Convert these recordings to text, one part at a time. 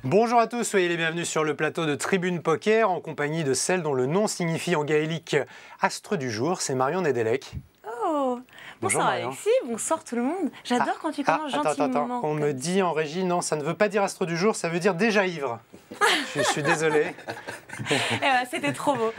Bonjour à tous, soyez les bienvenus sur le plateau de Tribune Poker en compagnie de celle dont le nom signifie en gaélique astre du jour, c'est Marion Nedelec. Oh, bonsoir Alexis, bonsoir tout le monde. J'adore quand tu commences gentiment. Attends, on me dit en régie, non, ça ne veut pas dire astre du jour, ça veut dire déjà ivre. Je suis désolé. C'était trop beau.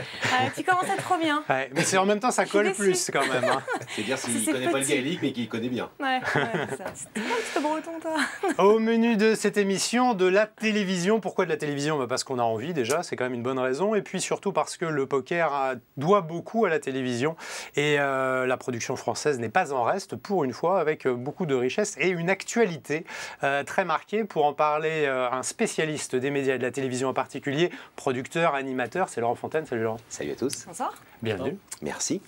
Tu commençais trop bien. Ouais, mais c'est en même temps, ça colle plus quand même. Hein. C'est-à-dire s'il ne connaît pas le gaélique, mais qu'il connaît bien. Ouais, c'est ça. C'est un petit peu breton, toi. Au menu de cette émission, de la télévision. Pourquoi de la télévision? Parce qu'on a envie déjà, c'est quand même une bonne raison. Et puis surtout parce que le poker doit beaucoup à la télévision. Et la production française n'est pas en reste, pour une fois, avec beaucoup de richesse et une actualité très marquée. Pour en parler, un spécialiste des médias et de la télévision en particulier, producteur, animateur, c'est Laurent Fontaine. Salut Laurent. Salut à tous. Bonsoir. Bienvenue. Merci.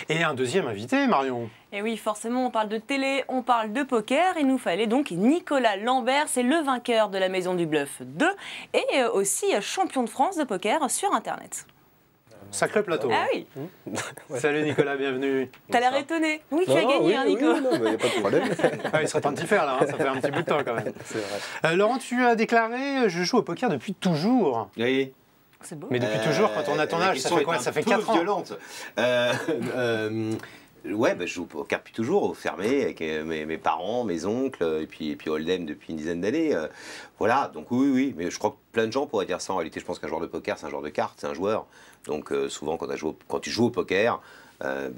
Et un deuxième invité, Marion. Et oui, forcément, on parle de télé, on parle de poker. Il nous fallait donc Nicolas Lambert, c'est le vainqueur de la Maison du Bluff 2 et aussi champion de France de poker sur Internet. Sacré plateau. Ah oui. Salut Nicolas, bienvenue. T'as l'air étonné. Oui, tu as gagné, hein, Nico. Oui, non, mais il n'y a pas de problème. Il serait temps de t'y faire là, hein, ça fait un petit bout de temps quand même. C'est vrai. Laurent, tu as déclaré « Je joue au poker depuis toujours ». Oui. C'est beau. Mais depuis toujours, quand on a ton âge, ça fait quoi? Ça fait 4 ans. Violente. Ouais, je joue au poker depuis toujours, au fermé, avec mes parents, mes oncles, et puis Hold'em depuis une dizaine d'années. Voilà, donc oui, mais je crois que plein de gens pourraient dire ça. En réalité, je pense qu'un joueur de poker, c'est un joueur de cartes, c'est un joueur. Donc souvent, quand tu joues au poker,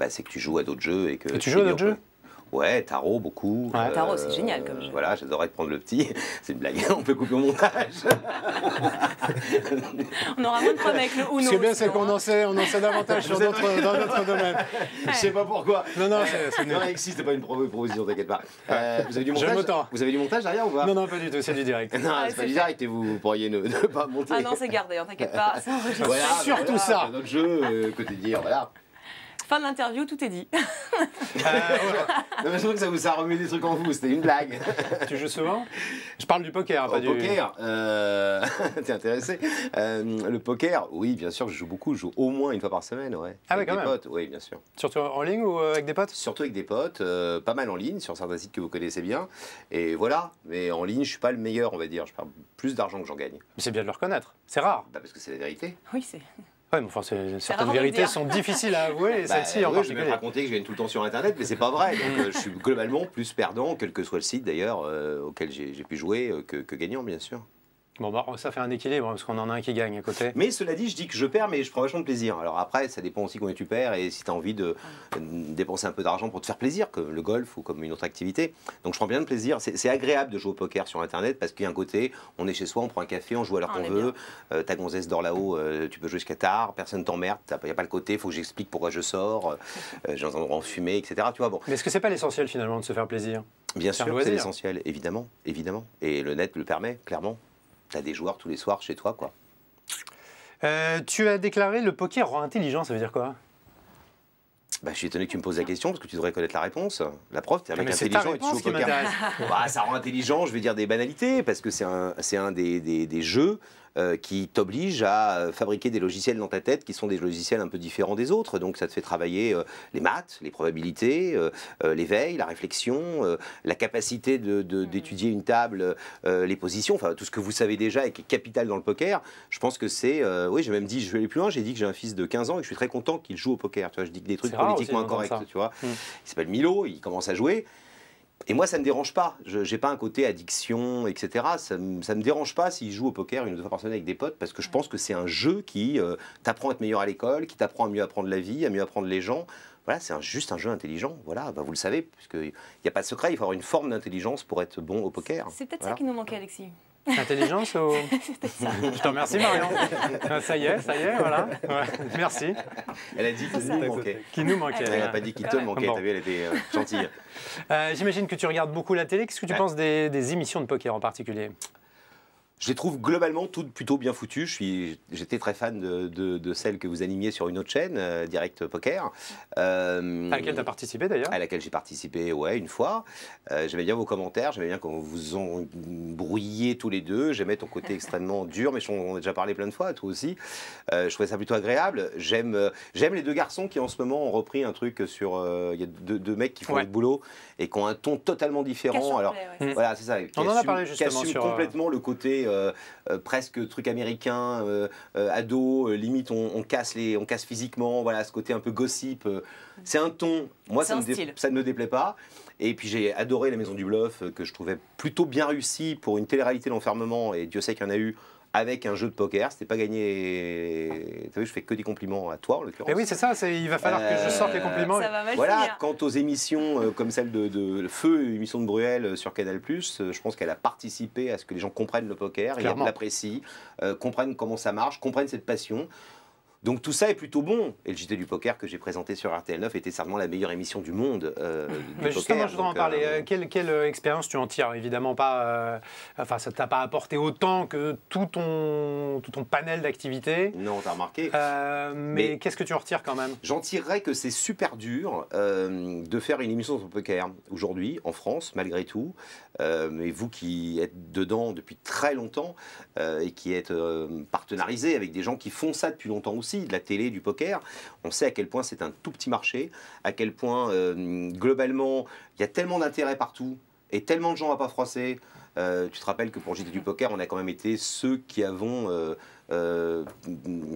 c'est que tu joues à d'autres jeux. Et tu joues à d'autres jeux? Ouais, tarot, beaucoup. Ouais. Tarot, c'est génial comme jeu. Voilà, j'adorais prendre le petit. C'est une blague, on peut couper au montage. On aura moins de problèmes avec le Uno. Ce qui est bien, c'est qu'on en sait davantage dans notre domaine. Je sais pas pourquoi. Non, c'est nul. Alexis, c'était pas une proposition, t'inquiète pas. Vous avez du montage? J'aime autant. Vous avez du montage derrière ou pas? Non, pas du tout, c'est du direct. Non, c'est pas du direct et vous pourriez ne pas monter. Ah non, c'est gardé, t'inquiète pas. Voilà, surtout ça. Notre jeu, côté dire, voilà. Fin de l'interview, tout est dit. Non, mais je trouve que ça remet des trucs en vous, c'était une blague. Tu joues souvent? Je parle du poker, pas du... poker, t'es intéressé? Le poker, oui, bien sûr, je joue beaucoup, je joue au moins une fois par semaine, ouais. Ah avec ouais, quand des même. potes, oui, bien sûr. Surtout en ligne ou avec des potes? Surtout avec des potes, pas mal en ligne, sur certains sites que vous connaissez bien. Et voilà, mais en ligne, je suis pas le meilleur, on va dire. Je perds plus d'argent que j'en gagne. Mais c'est bien de le reconnaître, c'est rare. Parce que c'est la vérité. Oui, c'est... Ouais, mais enfin, certaines rare de le vérités dire. sont difficiles à avouer, et celle-ci en Je vais particulier. même raconter que je gagne tout le temps sur Internet, mais c'est pas vrai. Donc, je suis globalement plus perdant, quel que soit le site d'ailleurs auquel j'ai pu jouer, que gagnant, bien sûr. Bon, ça fait un équilibre, parce qu'on en a un qui gagne à côté. Mais cela dit, je dis que je perds, mais je prends vachement de plaisir. Alors après, ça dépend aussi combien tu perds et si tu as envie de dépenser un peu d'argent pour te faire plaisir, comme le golf ou comme une autre activité. Donc je prends bien de plaisir. C'est agréable de jouer au poker sur Internet parce qu'il y a un côté, on est chez soi, on prend un café, on joue à l'heure qu'on veut. Ta gonzesse dort là-haut, tu peux jouer jusqu'à tard, personne t'emmerde. Il n'y a pas le côté, il faut que j'explique pourquoi je sors, j'ai un endroit en fumée, etc. Tu vois, bon. Mais est-ce que c'est pas l'essentiel finalement de se faire plaisir? Bien sûr, c'est l'essentiel, évidemment. Et le net le permet, clairement. T'as des joueurs tous les soirs chez toi, quoi. Tu as déclaré le poker rend intelligent, ça veut dire quoi? Je suis étonné que tu me poses la question parce que tu devrais connaître la réponse. La prof, t'es un mec intelligent et tu joues au poker. Ça rend intelligent, je vais dire des banalités, parce que c'est un des jeux qui t'oblige à fabriquer des logiciels dans ta tête qui sont des logiciels un peu différents des autres. Donc ça te fait travailler les maths, les probabilités, l'éveil, la réflexion, la capacité d'étudier une table, les positions, enfin tout ce que vous savez déjà et qui est capital dans le poker. Je pense que c'est... oui, j'ai même dit, je vais aller plus loin, j'ai dit que j'ai un fils de 15 ans et que je suis très content qu'il joue au poker. Tu vois, je dis que des trucs politiquement incorrects, tu vois. Il s'appelle Milo, il commence à jouer. Et moi, ça ne me dérange pas. Je n'ai pas un côté addiction, etc. Ça ne me dérange pas s'il joue au poker une ou deux fois par semaine avec des potes, parce que je pense que c'est un jeu qui t'apprend à être meilleur à l'école, qui t'apprend à mieux apprendre la vie, à mieux apprendre les gens. Voilà, c'est juste un jeu intelligent. Voilà, vous le savez, puisqu'il n'y a pas de secret, il faut avoir une forme d'intelligence pour être bon au poker. C'est peut-être ça qui nous manquait, Alexis. Intelligence ou... Je te remercie, Marion. Ça y est, voilà. Ouais, merci. Elle a dit qu'il nous manquait. Qui nous manquait. Elle n'a pas dit qu'il te manquait, t'as vu, elle était gentille. J'imagine que tu regardes beaucoup la télé. Qu'est-ce que tu penses des émissions de poker en particulier? Je les trouve globalement toutes plutôt bien foutues. J'étais très fan de celle que vous animiez sur une autre chaîne, Direct Poker. À laquelle tu as participé d'ailleurs. À laquelle j'ai participé, ouais, une fois. J'aimais bien vos commentaires, j'aimais bien quand vous vous embrouilliez tous les deux. J'aimais ton côté extrêmement dur, mais on a déjà parlé plein de fois, toi aussi. Je trouvais ça plutôt agréable. J'aime les deux garçons qui en ce moment ont repris un truc sur... Il y a deux mecs qui font le boulot et qui ont un ton totalement différent. Alors voilà, c'est ça. On en a parlé justement qui assume sur... complètement le côté... presque truc américain, ado, limite on casse physiquement, voilà, ce côté un peu gossip. C'est un ton, moi ça ne me déplaît pas. Et puis j'ai adoré La Maison du Bluff, que je trouvais plutôt bien réussi pour une télé-réalité d'enfermement, et Dieu sait qu'il y en a eu, avec un jeu de poker. C'était pas gagné. Tu as vu, je fais que des compliments à toi en l'occurrence. Et oui, c'est ça, il va falloir que je sorte les compliments. Ça va mal voilà, finir. quant aux émissions comme celle de Feu, émission de Bruel sur Canal+, je pense qu'elle a participé à ce que les gens comprennent le poker, l'apprécient, comprennent comment ça marche, comprennent cette passion. Donc tout ça est plutôt bon. Et le JT du poker que j'ai présenté sur RTL9 était certainement la meilleure émission du monde. Mais justement, poker, je voudrais en parler. Quelle expérience tu en tires? Évidemment pas. Enfin, ça t'a pas apporté autant que tout ton panel d'activités. Non, t'as remarqué. Mais qu'est-ce que tu en retires quand même? J'en tirerais que c'est super dur de faire une émission sur le poker aujourd'hui en France, malgré tout. Mais vous qui êtes dedans depuis très longtemps et qui êtes partenarisé avec des gens qui font ça depuis longtemps aussi, de la télé, du poker, on sait à quel point c'est un tout petit marché, à quel point globalement il y a tellement d'intérêt partout et tellement de gens à pas froisser. Tu te rappelles que pour JT du poker, on a quand même été ceux qui avons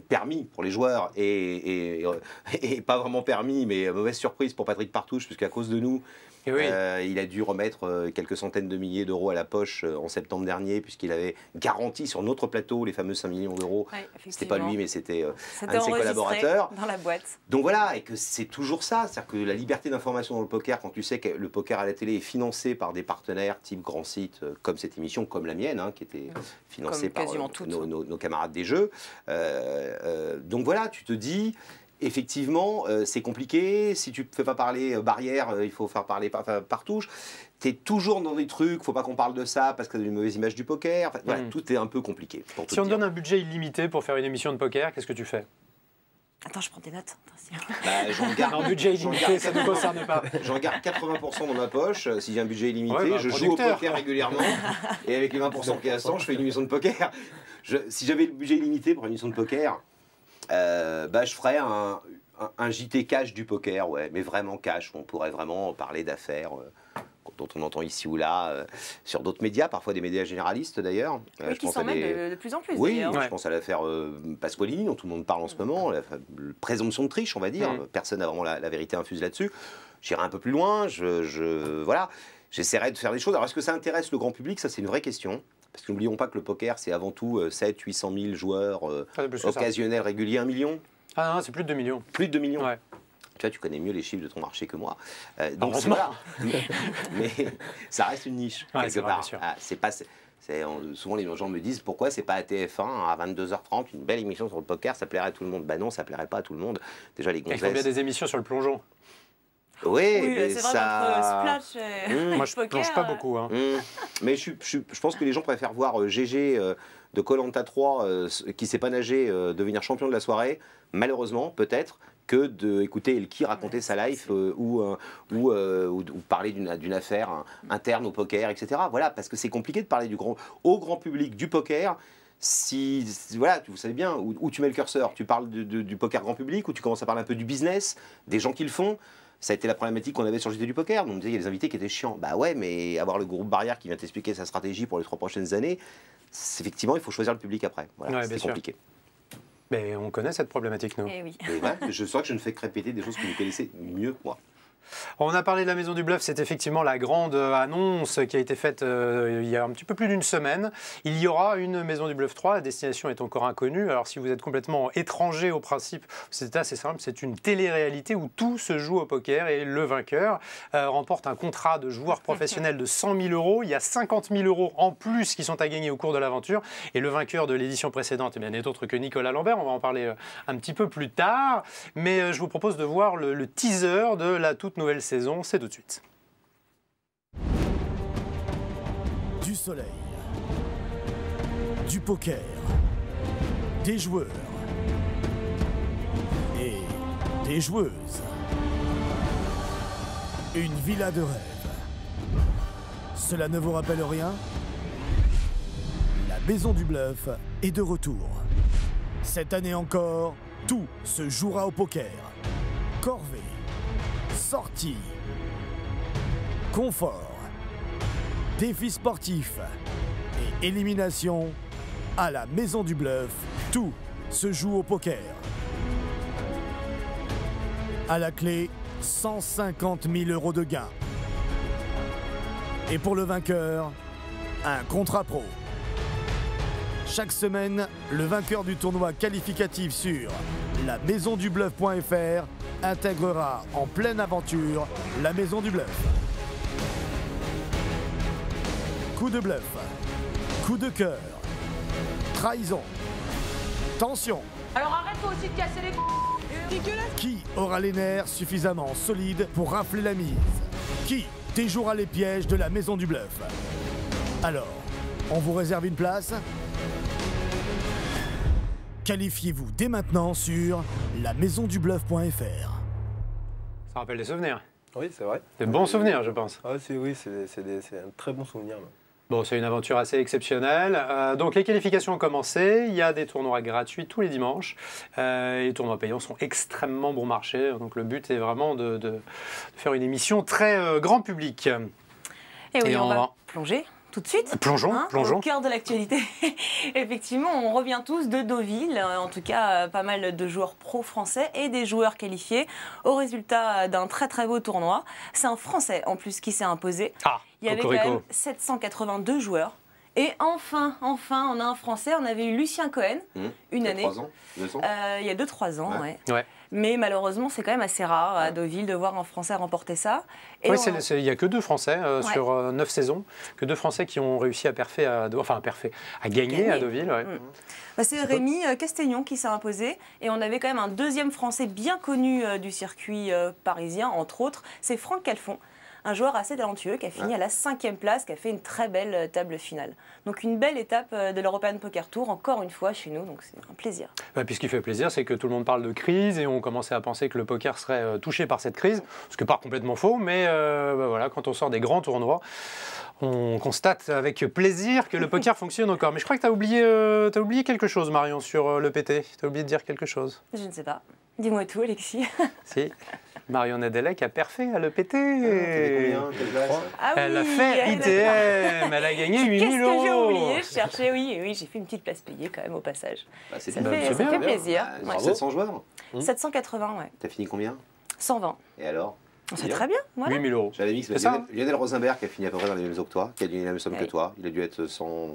permis pour les joueurs et pas vraiment permis, mais mauvaise surprise pour Patrick Partouche, puisqu'à cause de nous, il a dû remettre quelques centaines de milliers d'euros à la poche en septembre dernier, puisqu'il avait garanti sur notre plateau les fameux 5 millions d'euros. C'était pas lui, mais c'était un de ses collaborateurs. Dans la boîte. Donc voilà, et que c'est toujours ça, c'est-à-dire que la liberté d'information dans le poker, quand tu sais que le poker à la télé est financé par des partenaires type grands sites comme cette émission, comme la mienne, qui était financée par nos camarades des jeux. Donc voilà, tu te dis... Effectivement, c'est compliqué. Si tu ne fais pas parler Barrière, il faut faire parler Partouche. Tu es toujours dans des trucs, il ne faut pas qu'on parle de ça parce que tu as une mauvaise image du poker. Enfin, voilà, tout est un peu compliqué. Si on te donne un budget illimité pour faire une émission de poker, qu'est-ce que tu fais? Attends, je prends des notes. J'en garde un budget illimité, ça ne me concerne pas. J'en garde 80% dans ma poche. Si j'ai un budget illimité, je joue au poker régulièrement. Et avec les 20% qui restent, je fais une émission de poker. Si j'avais le budget illimité pour une émission de poker, je ferais un JT cash du poker, ouais, mais vraiment cash. On pourrait vraiment parler d'affaires dont on entend ici ou là sur d'autres médias, parfois des médias généralistes d'ailleurs. Oui, qui s'en mêlent de plus en plus. Oui, je pense à l'affaire Pasqualini, dont tout le monde parle en ce moment, la présomption de triche, on va dire. Personne n'a vraiment la vérité infuse là-dessus. J'irai un peu plus loin, voilà. J'essaierai de faire des choses. Alors, est-ce que ça intéresse le grand public? Ça, c'est une vraie question. Parce que n'oublions pas que le poker, c'est avant tout 700 000 joueurs occasionnels, réguliers, 1 million. Ah non, c'est plus de 2 millions. Plus de 2 millions. Ouais. Tu vois, tu connais mieux les chiffres de ton marché que moi. Donc voilà. Mais ça reste une niche, quelque part. Souvent, les gens me disent pourquoi c'est pas à TF1 à 22h30, une belle émission sur le poker, ça plairait à tout le monde. Bah non, ça plairait pas à tout le monde. Déjà, les gonzesses... Il faut bien des émissions sur le plongeon. Oui, mais c'est vrai, notre splash. Moi, je ne plonge pas beaucoup. Mais je pense que les gens préfèrent voir GG de Koh-Lanta 3, qui ne sait pas nager, devenir champion de la soirée, malheureusement, peut-être, que d'écouter Elki raconter sa life ou parler d'une affaire interne au poker, etc. Voilà, parce que c'est compliqué de parler au grand public du poker. Voilà, vous savez bien, où tu mets le curseur. Tu parles du poker grand public, ou tu commences à parler un peu du business, des gens qui le font. Ça a été la problématique qu'on avait sur le JT du poker. On me disait, il y a des invités qui étaient chiants. Bah ouais, mais avoir le groupe Barrière qui vient t'expliquer sa stratégie pour les 3 prochaines années, effectivement, il faut choisir le public après. Voilà, c'est compliqué. Mais on connaît cette problématique, nous. Eh oui. Je sens que je ne fais que répéter des choses que vous connaissez mieux que moi. On a parlé de la Maison du Bluff, c'est effectivement la grande annonce qui a été faite il y a un petit peu plus d'une semaine. Il y aura une Maison du Bluff 3, la destination est encore inconnue. Alors si vous êtes complètement étranger au principe, c'est assez simple, c'est une télé-réalité où tout se joue au poker et le vainqueur remporte un contrat de joueur professionnel de 100 000 €. Il y a 50 000 € en plus qui sont à gagner au cours de l'aventure. Et le vainqueur de l'édition précédente n'est autre que Nicolas Lambert. On va en parler un petit peu plus tard. Mais je vous propose de voir le teaser de la toute nouvelle saison, c'est tout de suite. Du soleil, du poker, des joueurs et des joueuses. Une villa de rêve. Cela ne vous rappelle rien? La Maison du Bluff est de retour. Cette année encore, tout se jouera au poker. Corvée, sortie, confort, défis sportifs et élimination. À la Maison du Bluff, tout se joue au poker. À la clé, 150 000 € de gains. Et pour le vainqueur, un contrat pro. Chaque semaine, le vainqueur du tournoi qualificatif sur lamaisondubluff.fr intégrera en pleine aventure la Maison du Bluff. Coup de bluff, coup de cœur, trahison, tension. Alors arrête-toi aussi de casser les Qui aura les nerfs suffisamment solides pour rafler la mise? Qui déjouera les pièges de la Maison du Bluff? Alors, on vous réserve une place? Qualifiez-vous dès maintenant sur lamaisondubluff.fr. Ça rappelle des souvenirs. Oui, c'est vrai. Des bons souvenirs, je pense. Ah, oui, c'est un très bon souvenir. Là. Bon, c'est une aventure assez exceptionnelle. Donc les qualifications ont commencé. Il y a des tournois gratuits tous les dimanches. Les tournois payants sont extrêmement bon marché. Donc le but est vraiment de faire une émission très grand public. Et oui, on va plonger tout de suite. Plongeons, plongeons. Au cœur de l'actualité. Effectivement, on revient tous de Deauville. En tout cas, pas mal de joueurs pro français et des joueurs qualifiés au résultat d'un très très beau tournoi. C'est un Français en plus qui s'est imposé. Ah, il y avait quand même 782 joueurs. Et enfin, on a un Français. On avait eu Lucien Cohen, une année. 3 ans, 2 ans. Il y a 2-3 ans, ouais. Mais malheureusement, c'est quand même assez rare à Deauville de voir un Français remporter ça. Et oui, il n'y a que 2 Français sur 9 saisons, que 2 Français qui ont réussi à gagner à Deauville. Ouais. Bah, c'est Rémi Castegnon qui s'est imposé. Et on avait quand même un deuxième Français bien connu du circuit parisien, entre autres, c'est Franck Calfon. Un joueur assez talentueux qui a fini à la 5e place, qui a fait une très belle table finale. Donc une belle étape de l'European Poker Tour, encore une fois chez nous, donc c'est un plaisir. Puis ce qui fait plaisir, c'est que tout le monde parle de crise et on commençait à penser que le poker serait touché par cette crise, ce qui n'est pas complètement faux, mais voilà, quand on sort des grands tournois, on constate avec plaisir que le poker fonctionne encore. Mais je crois que tu as oublié quelque chose, Marion, sur le PT. Tu as oublié de dire quelque chose. Je ne sais pas. Dis-moi tout, Alexis. Si. Marion Nedelec a perfait à l'EPT. Ah, elle a fait ITM, elle a gagné 8 000 €. Qu'est-ce que j'ai oublié? Je cherchais, oui, j'ai fait une petite place payée quand même au passage. Bah, ça fait plaisir. 700 joueurs 780, ouais. T'as fini combien? 120. Et alors? C'est très bien. Voilà. 8 000 €. J'avais mis Lionel Rosenberg qui a fini à peu près dans les mêmes eaux que toi, qui a gagné la même somme que toi. Il a dû être 100...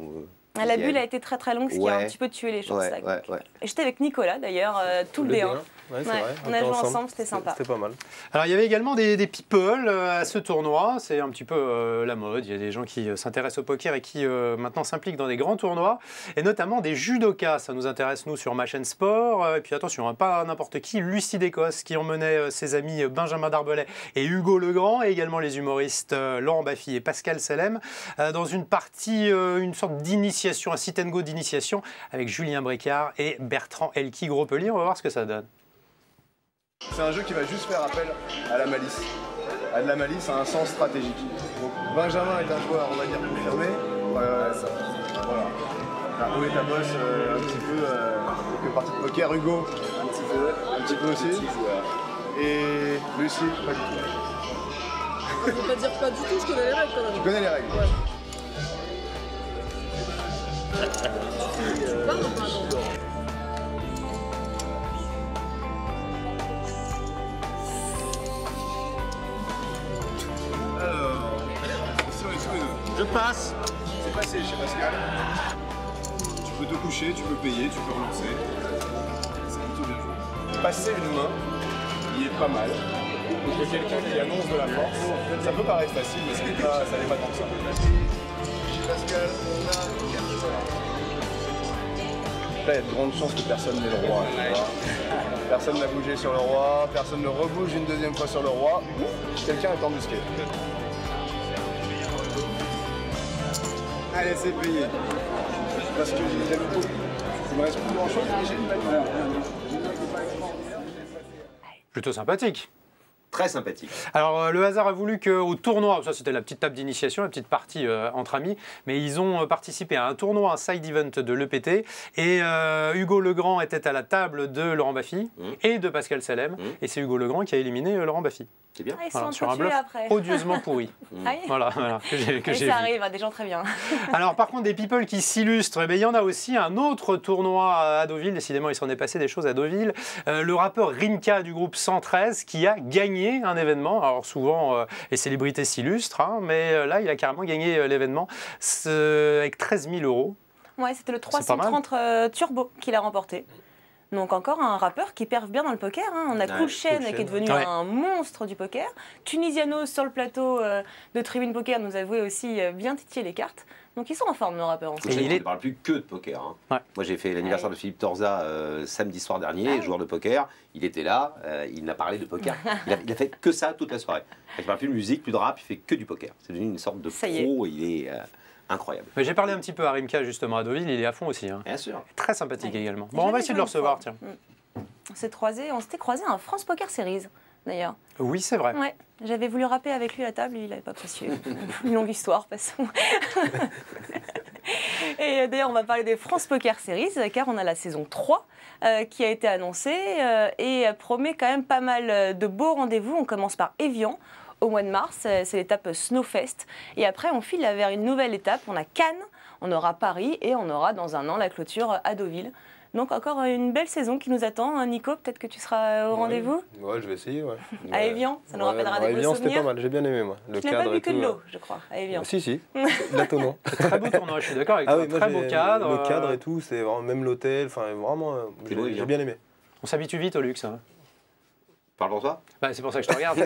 La bulle a été très très longue, ce qui a un petit peu tué les chances. Et j'étais avec Nicolas d'ailleurs, tout le D1. On a joué ensemble, c'était sympa. C'était pas mal. Alors il y avait également des people à ce tournoi, c'est un petit peu la mode. Il y a des gens qui s'intéressent au poker et qui maintenant s'impliquent dans des grands tournois, et notamment des judokas. Ça nous intéresse nous sur ma chaîne sport. Et puis attention, pas n'importe qui, Lucie Descosses qui emmenait ses amis Benjamin Darbelay et Hugo Legrand, et également les humoristes Laurent Baffy et Pascal Selem, dans une partie, une sorte d'initiation, un sit and go d'initiation avec Julien Bricard et Bertrand Elki-Gropelier. On va voir ce que ça donne. C'est un jeu qui va juste faire appel à la malice. À de la malice à un sens stratégique. Donc Benjamin est un joueur, on va dire, confirmé. Voilà. Où est ta bosse un petit peu, quelques parties de poker. Hugo, un petit peu aussi. Et Lucie, pas du tout. Je peux pas dire pas du tout, je connais les règles quand même. Tu connais les règles? Ouais. Je passe. C'est passé chez Pascal. Tu peux te coucher, tu peux payer, tu peux relancer. C'est plutôt bien joué. Passer une main, il est pas mal. Donc il y a quelqu'un qui annonce de la force. Ça peut paraître facile, mais ça n'est pas tant que ça. Chez Pascal, on a 4 joueurs. Là, il y a de grandes chances que personne n'ait le roi. Personne n'a bougé sur le roi, personne ne rebouge une deuxième fois sur le roi. Quelqu'un est embusqué. Allez, c'est payé. parce que j'ai déjà vu beaucoup. Il me reste plus grand chose, mais j'ai une balle. Plutôt sympathique. Très sympathique. Alors, le hasard a voulu qu'au tournoi, ça c'était la petite table d'initiation, la petite partie entre amis, mais ils ont participé à un tournoi, un side event de l'EPT, et Hugo Legrand était à la table de Laurent Baffy et de Pascal Salem, et c'est Hugo Legrand qui a éliminé Laurent Baffy. C'est bien. Ah, ils Voilà, sont sur un bluff après. odieusement pourri. Ah oui. Voilà, que j'ai Et vu. ça arrive à des gens très bien. Alors par contre, des people qui s'illustrent, eh bien, il y en a aussi un autre tournoi à Deauville, décidément il s'en est passé des choses à Deauville. Le rappeur Rimka du groupe 113 qui a gagné un événement. Alors souvent les célébrités s'illustrent, hein, mais là il a carrément gagné l'événement avec 13 000 €. Ouais, c'était le 330 Turbo qu'il a remporté. Donc encore un rappeur qui perf bien dans le poker. Hein. On a Cool Chain qui est devenu un monstre du poker. Tunisiano sur le plateau de Tribune Poker nous avouait aussi bien titiller les cartes. Donc ils sont en forme nos rappeurs. En Il ne parle plus que de poker. Hein. Ouais. Moi j'ai fait l'anniversaire de Philippe Torza samedi soir dernier, joueur de poker. Il était là, il n'a parlé de poker. Il a fait que ça toute la soirée. Il ne parle plus de musique, plus de rap, il fait que du poker. C'est devenu une sorte de pro, il est incroyable. Mais j'ai parlé un petit peu à Rimka justement à Deauville, il est à fond aussi. Hein. Bien sûr. Très sympathique également. Bon, on va essayer de le recevoir, tiens. On s'était croisé à un France Poker Series d'ailleurs. Oui, c'est vrai. Ouais, j'avais voulu rapper avec lui à table, il n'avait pas apprécié. Une longue histoire, passons. Et d'ailleurs, on va parler des France Poker Series, car on a la saison 3 qui a été annoncée et promet quand même pas mal de beaux rendez-vous. On commence par Évian au mois de mars, c'est l'étape Snowfest. Et après, on file vers une nouvelle étape. On a Cannes, on aura Paris et on aura dans un an la clôture à Deauville. Donc encore une belle saison qui nous attend. Nico, peut-être que tu seras au rendez-vous. Ouais, je vais essayer. Ouais. À Évian, ça nous rappellera des beaux souvenirs. C'était pas mal, j'ai bien aimé moi. Le tu n'as pas vu que de l'eau, je crois, à Évian. Si. Bateau, Très beau tournoi, je suis d'accord avec toi. Oui, très beau cadre. Le cadre et tout, c'est vraiment, même l'hôtel, enfin vraiment, j'ai bien aimé. On s'habitue vite au luxe. Hein. Parle pour toi. C'est pour ça que je te regarde.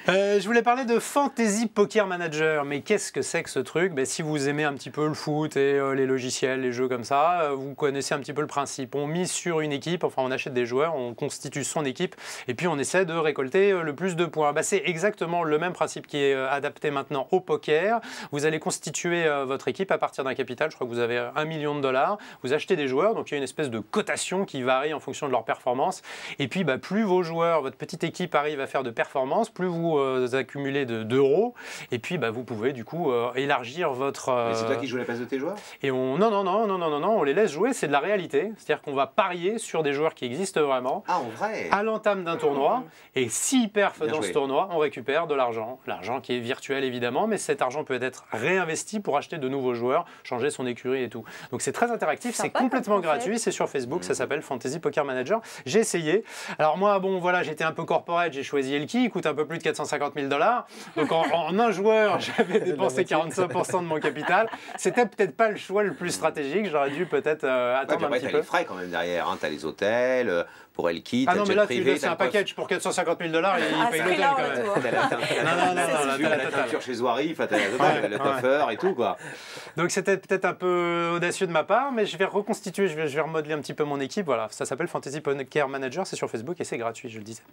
Je voulais parler de Fantasy Poker Manager, mais qu'est-ce que c'est que ce truc? Si vous aimez un petit peu le foot et les logiciels, les jeux comme ça, vous connaissez un petit peu le principe. On mise sur une équipe, enfin on achète des joueurs, on constitue son équipe et puis on essaie de récolter le plus de points. C'est exactement le même principe qui est adapté maintenant au poker. Vous allez constituer votre équipe à partir d'un capital, je crois que vous avez 1 million de $. Vous achetez des joueurs, donc il y a une espèce de cotation qui varie en fonction de leur performance. Et puis plus vos joueurs, votre petite équipe arrive à faire de performance, plus vous accumulez d'euros, et puis vous pouvez du coup élargir votre... Mais c'est toi qui joues la place de tes joueurs? Et non, on les laisse jouer, c'est de la réalité, c'est-à-dire qu'on va parier sur des joueurs qui existent vraiment, en vrai, à l'entame d'un tournoi, et s'ils perfent dans ce tournoi, on récupère de l'argent qui est virtuel évidemment, mais cet argent peut être réinvesti pour acheter de nouveaux joueurs, changer son écurie et tout. Donc c'est très interactif, c'est complètement gratuit, c'est sur Facebook, ça s'appelle Fantasy Poker Manager. J'ai essayé. Alors moi, j'étais un peu corporate, j'ai choisi Elki, il coûte un peu plus de 450 000 $. Donc en un joueur, j'avais dépensé 45% de mon capital. C'était peut-être pas le choix le plus stratégique. J'aurais dû peut-être attendre un petit peu. Tu as les frais quand même derrière. Hein. Tu as les hôtels, pour Elki, non, mais là, c'est un package pour 450 000 $, il paye l'hôtel quand même. Non, la facture chez Zoari, le coiffeur et tout, quoi. Donc c'était peut-être un peu audacieux de ma part, mais je vais reconstituer, je vais remodeler un petit peu mon équipe. Voilà, ça s'appelle Fantasy Poker Manager, c'est sur Facebook et c'est gratuit, je le disais.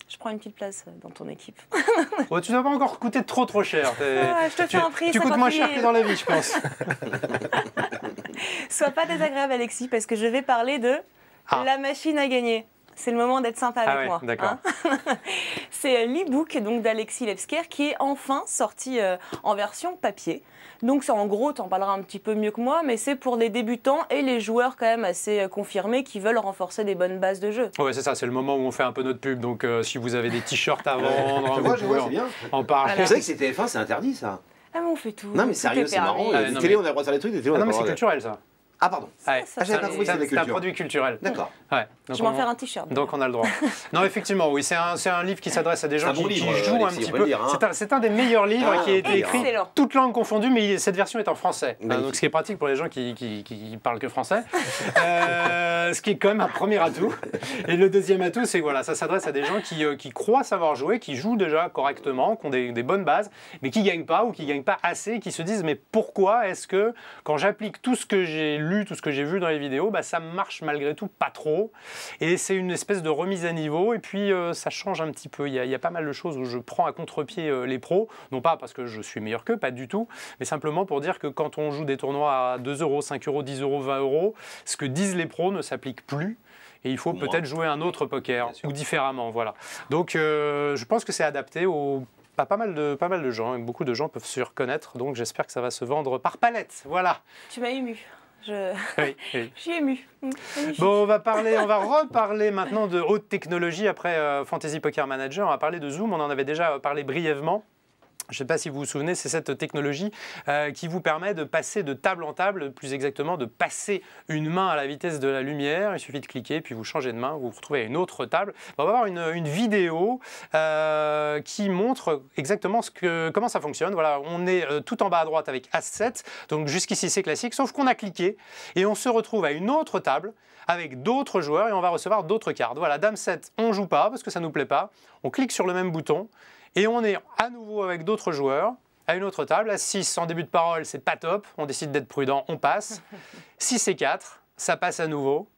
Je prends une petite place dans ton équipe. Tu ne dois pas encore coûter trop cher. Je te fais un prix. Tu coûtes moins cher que dans la vie, je pense. Sois pas désagréable, Alexis, parce que je vais parler de la machine à gagner. C'est le moment d'être sympa avec moi. D'accord. C'est l'e-book d'Alexis Levsker qui est enfin sorti en version papier. Donc en gros, tu en parleras un petit peu mieux que moi, mais c'est pour les débutants et les joueurs quand même assez confirmés qui veulent renforcer des bonnes bases de jeu. Oui, c'est ça, c'est le moment où on fait un peu notre pub. Donc si vous avez des t-shirts à vendre, je vois, c'est bien. En parler. Vous savez que c'est TF1, c'est interdit ça. Ah mais on fait tout. Non mais sérieux, c'est marrant. Les télés, on a le droit de faire des trucs, des télés, on a non mais c'est culturel ça. Ah pardon. C'est un produit culturel. D'accord. Ouais. Je vais en faire un t-shirt. Donc on a le droit. Non effectivement, oui, c'est un livre qui s'adresse à des gens qui jouent un petit peu. C'est un des meilleurs livres qui a été écrit, toutes langues confondues, mais cette version est en français. Donc ce qui est pratique pour les gens qui parlent que français. Ce qui est quand même un premier atout. Et le deuxième atout, c'est que voilà, ça s'adresse à des gens qui croient savoir jouer, qui jouent déjà correctement, qui ont des bonnes bases, mais qui gagnent pas ou qui gagnent pas assez, qui se disent mais pourquoi est-ce que quand j'applique tout ce que j'ai lu lu, tout ce que j'ai vu dans les vidéos, bah, ça marche malgré tout pas trop. Et c'est une espèce de remise à niveau. Et puis, ça change un petit peu. Il y a pas mal de choses où je prends à contre-pied les pros. Non pas parce que je suis meilleur qu'eux, pas du tout. Mais simplement pour dire que quand on joue des tournois à 2 €, 5 €, 10 €, 20 €, ce que disent les pros ne s'applique plus. Et il faut peut-être jouer un autre poker ou différemment. Voilà. Donc, je pense que c'est adapté aux pas mal de gens. Et beaucoup de gens peuvent se reconnaître. Donc, j'espère que ça va se vendre par palette. Voilà. Tu m'as ému. Oui. Je suis ému. Bon, on va reparler maintenant de haute technologie après Fantasy Poker Manager. On va parler de Zoom. On en avait déjà parlé brièvement. Je ne sais pas si vous vous souvenez, c'est cette technologie qui vous permet de passer de table en table, plus exactement de passer une main à la vitesse de la lumière. Il suffit de cliquer, puis vous changez de main, vous vous retrouvez à une autre table. On va voir une vidéo qui montre exactement comment ça fonctionne. Voilà, on est tout en bas à droite avec As-7, donc jusqu'ici c'est classique, sauf qu'on a cliqué et on se retrouve à une autre table avec d'autres joueurs et on va recevoir d'autres cartes. Voilà, Dame-7, on ne joue pas parce que ça ne nous plaît pas. On clique sur le même bouton. Et on est à nouveau avec d'autres joueurs, à une autre table. À 6, en début de parole, c'est pas top. On décide d'être prudent, on passe. 6 et 4, ça passe à nouveau.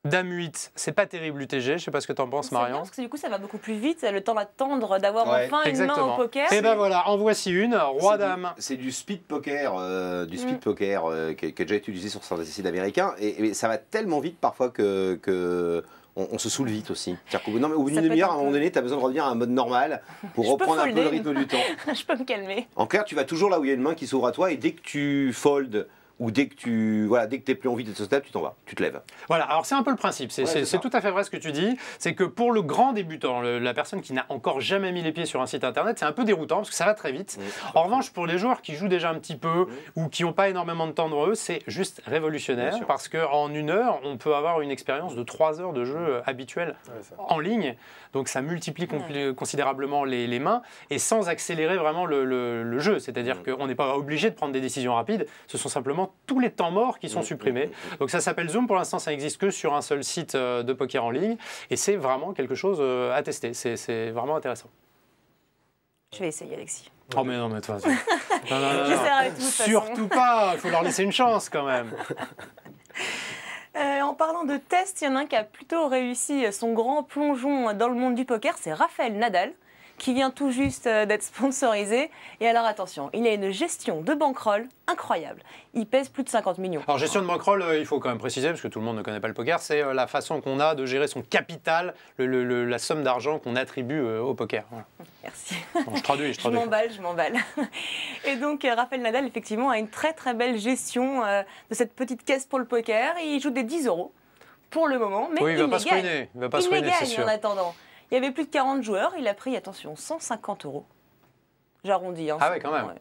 Dame 8, c'est pas terrible UTG. Je sais pas ce que tu en penses, Marion. Parce que du coup, ça va beaucoup plus vite. Le temps d'attendre, d'avoir enfin une main au poker. Et ben voilà, en voici une. Roi-Dame. C'est du speed poker, qui est déjà utilisé sur certains sites américains. Et ça va tellement vite parfois que on se saoule vite aussi. Au bout d'une demi-heure, à un moment donné, tu as besoin de revenir à un mode normal pour reprendre un peu le rythme du temps. Je peux me calmer. En clair, tu vas toujours là où il y a une main qui s'ouvre à toi et dès que tu folds ou dès que tu n'es plus envie de te step, tu t'en vas, tu te lèves. Voilà, alors c'est un peu le principe, c'est tout à fait vrai ce que tu dis, c'est que pour le grand débutant, la personne qui n'a encore jamais mis les pieds sur un site internet, c'est un peu déroutant parce que ça va très vite. En revanche, pour les joueurs qui jouent déjà un petit peu ou qui n'ont pas énormément de temps devant eux, c'est juste révolutionnaire parce qu'en 1 heure, on peut avoir une expérience de 3 heures de jeu habituel en ligne. Donc ça multiplie considérablement les mains et sans accélérer vraiment le jeu. C'est-à-dire qu'on n'est pas obligé de prendre des décisions rapides, ce sont simplement tous les temps morts qui sont supprimés. Donc ça s'appelle Zoom, pour l'instant ça n'existe que sur un seul site de poker en ligne et c'est vraiment quelque chose à tester, c'est vraiment intéressant. Je vais essayer, Alexis. Oh mais non, mais toi, j'essaierai tout. Surtout pas, il faut leur laisser une chance quand même. En parlant de tests, il y en a un qui a plutôt réussi son grand plongeon dans le monde du poker, c'est Rafael Nadal, qui vient tout juste d'être sponsorisé. Et alors attention, il a une gestion de bankroll incroyable. Il pèse plus de 50 millions. Alors gestion de bankroll, il faut quand même préciser, parce que tout le monde ne connaît pas le poker, c'est la façon qu'on a de gérer son capital, la somme d'argent qu'on attribue au poker. Voilà. Merci. Bon, je traduis. Je m'emballe. Et donc Rafael Nadal, effectivement, a une très très belle gestion de cette petite caisse pour le poker. Il joue des 10 € pour le moment, mais oui, il va pas se ruiner, c'est sûr. En attendant. Il y avait plus de 40 joueurs, il a pris, attention, 150 €. J'arrondis. Hein, ah ouais, quand même. Ouais,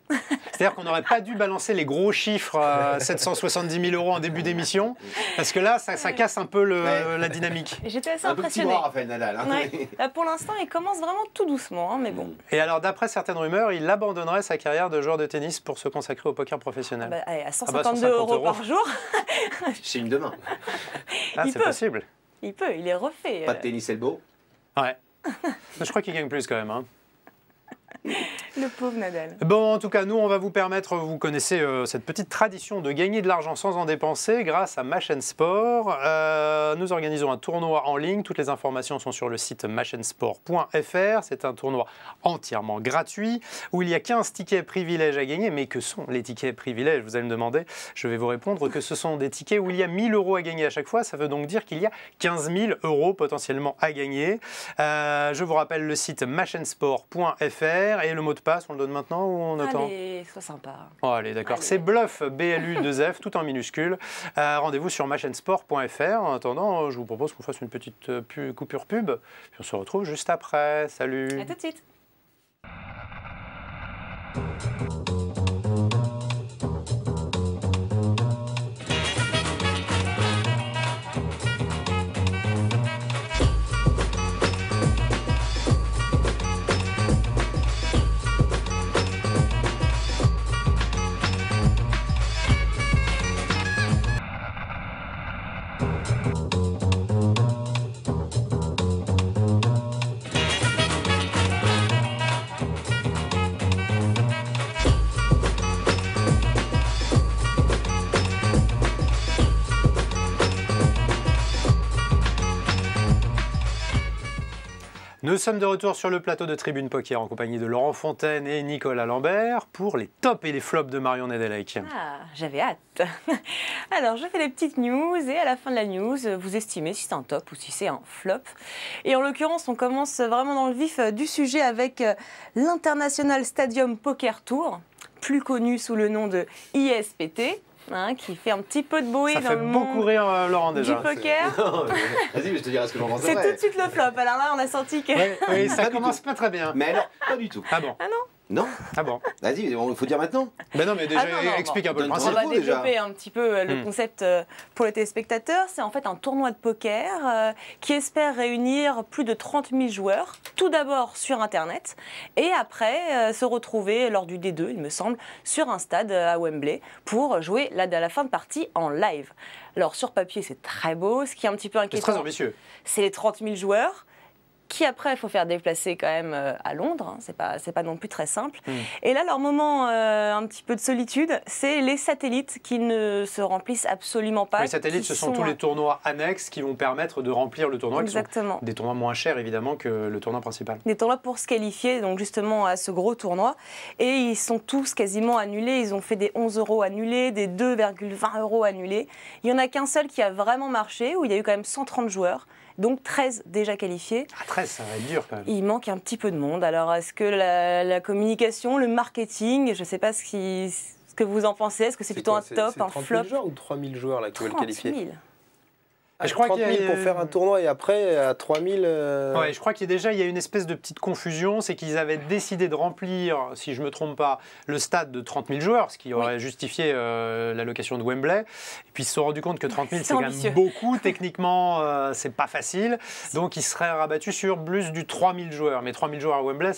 c'est-à-dire qu'on n'aurait pas dû balancer les gros chiffres 770 000 € en début d'émission, parce que là, ça casse un peu la dynamique. J'étais assez impressionnée. Un peu petit bras, Rafael Nadal. Hein. Pour l'instant, il commence vraiment tout doucement, hein, mais bon. Et alors, d'après certaines rumeurs, il abandonnerait sa carrière de joueur de tennis pour se consacrer au poker professionnel. À 152 € par jour. C'est une demain. Ah, c'est possible. Il peut, il est refait. Pas de tennis elbow. Ouais. Je crois qu'il gagne plus quand même. Hein. Le pauvre Nadal. Bon, en tout cas, nous, on va vous permettre, vous connaissez cette petite tradition de gagner de l'argent sans en dépenser grâce à Ma Chaîne Sport. Nous organisons un tournoi en ligne. Toutes les informations sont sur le site machaînesport.fr. C'est un tournoi entièrement gratuit où il y a 15 tickets privilèges à gagner. Mais que sont les tickets privilèges? Vous allez me demander. Je vais vous répondre que ce sont des tickets où il y a 1 000 € à gagner à chaque fois. Ça veut donc dire qu'il y a 15 000 € potentiellement à gagner. Je vous rappelle le site machaînesport.fr. Et le mot de passe, on le donne maintenant ou on attend? Allez, sois sympa. Oh, allez, d'accord. C'est BLUF, BLU2F, tout en minuscule. Rendez-vous sur machaînesport.fr. En attendant, je vous propose qu'on fasse une petite coupure pub. Puis on se retrouve juste après. Salut. À tout de suite. Nous sommes de retour sur le plateau de Tribune Poker en compagnie de Laurent Fontaine et Nicolas Lambert pour les tops et les flops de Marion Nedelec. Ah, j'avais hâte. Alors, je fais les petites news et à la fin de la news, vous estimez si c'est un top ou si c'est un flop. Et en l'occurrence, on commence vraiment dans le vif du sujet avec l'International Stadium Poker Tour, plus connu sous le nom de ISPT. Qui fait un petit peu de bruit dans le monde. Ça fait beaucoup rire Laurent déjà. Du poker. Vas-y, je te dirai ce que j'en pense. C'est tout de suite le flop. Alors là, on a senti que... Oui, ça commence pas très bien. Mais alors, pas du tout. Ah bon? Ah non? Non. Ah bon? Vas-y, il faut dire maintenant. Ben non, mais déjà, non, explique un peu le On principe. va développer un petit peu le concept pour les téléspectateurs. C'est en fait un tournoi de poker qui espère réunir plus de 30 000 joueurs, tout d'abord sur Internet, et après se retrouver lors du D2, il me semble, sur un stade à Wembley pour jouer à la fin de partie en live. Alors sur papier, c'est très beau. Ce qui est un petit peu inquiétant, c'est très ambitieux. C'est les 30 000 joueurs. Qui après, il faut faire déplacer quand même à Londres. Hein. C'est pas non plus très simple. Et là, leur moment un petit peu de solitude, c'est les satellites qui ne se remplissent absolument pas. Les satellites, ce sont tous les tournois annexes qui vont permettre de remplir le tournoi. Exactement. Qui sont des tournois moins chers, évidemment, que le tournoi principal. Des tournois pour se qualifier, donc justement à ce gros tournoi. Et ils sont tous quasiment annulés. Ils ont fait des 11 € annulés, des 2,20 € annulés. Il n'y en a qu'un seul qui a vraiment marché, où il y a eu quand même 130 joueurs. Donc 13 déjà qualifiés. Ah, 13, ça va être dur quand même. Il manque un petit peu de monde. Alors est-ce que la communication, le marketing, je ne sais pas ce que vous en pensez, est-ce que c'est plutôt un top, un flop? 30 000 joueurs ou 3 000 joueurs là, qui veulent qualifier? 30 000. Je crois 30 000 pour faire un tournoi et après à 3 000... Ouais, je crois qu'il y a une espèce de petite confusion, c'est qu'ils avaient décidé de remplir, si je ne me trompe pas, le stade de 30 000 joueurs, ce qui aurait justifié la location de Wembley. Et puis ils se sont rendus compte que 30 000 c'est quand même beaucoup, techniquement c'est pas facile, donc ils seraient rabattus sur plus du 3 000 joueurs. Mais 3 000 joueurs à Wembley,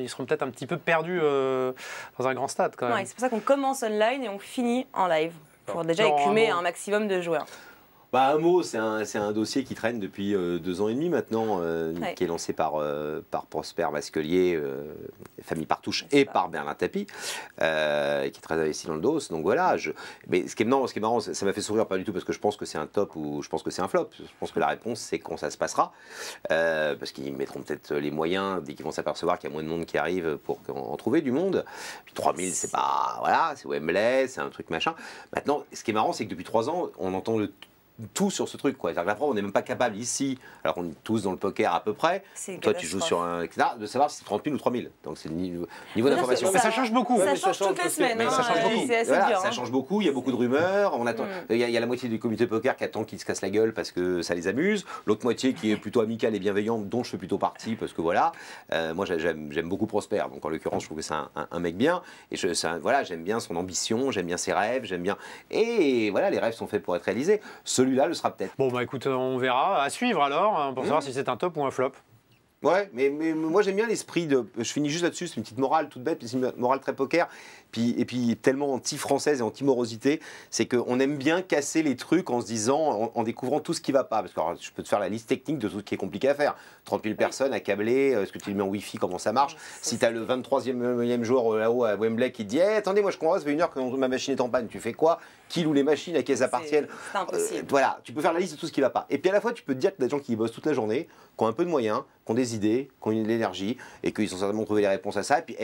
ils seront peut-être un petit peu perdus dans un grand stade quand même. Ouais, c'est pour ça qu'on commence online et on finit en live, pour déjà écumer un maximum de joueurs. Bah, un mot, c'est un dossier qui traîne depuis 2 ans et demi maintenant, qui est lancé par Prosper Masquelier, Famille Partouche et par Bernard Tapie, qui est très investi dans le dos. Donc voilà, mais ce qui est marrant, ça m'a fait sourire pas du tout parce que je pense que c'est un top ou je pense que c'est un flop. Je pense que la réponse, c'est quand ça se passera, parce qu'ils mettront peut-être les moyens dès qu'ils vont s'apercevoir qu'il y a moins de monde qui arrive pour en trouver du monde. Puis 3000, c'est pas... Voilà, c'est Wembley, c'est un truc machin. Maintenant, ce qui est marrant, c'est que depuis 3 ans, on entend tout sur ce truc, quoi. La preuve, on n'est même pas capable ici, alors qu'on est tous dans le poker à peu près. Toi, tu joues sur un etc., de savoir si c'est 30 000 ou 3 000. Donc c'est le niveau d'information. Mais ça change beaucoup. Ça change toutes les semaines. Ça change beaucoup. C'est assez voilà, dur. Ça change beaucoup. Il y a beaucoup de rumeurs. On attend. Il y a la moitié du comité poker qui attend qu'ils se cassent la gueule parce que ça les amuse. L'autre moitié qui est plutôt amicale et bienveillante, dont je fais plutôt partie parce que voilà. Moi, j'aime beaucoup Prosper. Donc en l'occurrence, je trouve que c'est un mec bien. Et voilà, j'aime bien son ambition, j'aime bien ses rêves, j'aime bien. Et voilà, les rêves sont faits pour être réalisés. Celui-là le sera peut-être. Bon, bah écoute, on verra. À suivre alors, pour savoir si c'est un top ou un flop. Ouais, mais moi j'aime bien l'esprit de... Je finis juste là-dessus, c'est une petite morale toute bête, c'est une morale très poker, et puis tellement anti-française et anti-morosité, c'est qu'on aime bien casser les trucs en se disant, en découvrant tout ce qui va pas, parce que alors, je peux te faire la liste technique de tout ce qui est compliqué à faire. 30 000 personnes à câbler, est-ce que tu le mets en Wi-Fi, comment ça marche? Si tu as le 23e joueur là-haut à Wembley qui te dit hey, attendez, moi je comprends, ça fait 1 heure que ma machine est en panne, tu fais quoi? Qui loue les machines, à qui elles appartiennent? C'est impossible. Voilà, tu peux faire la liste de tout ce qui va pas. Et puis à la fois, tu peux te dire que tu as des gens qui bossent toute la journée, qui ont un peu de moyens, qui ont des idées, qui ont de l'énergie, et qu'ils ont certainement trouvé les réponses à ça, et puis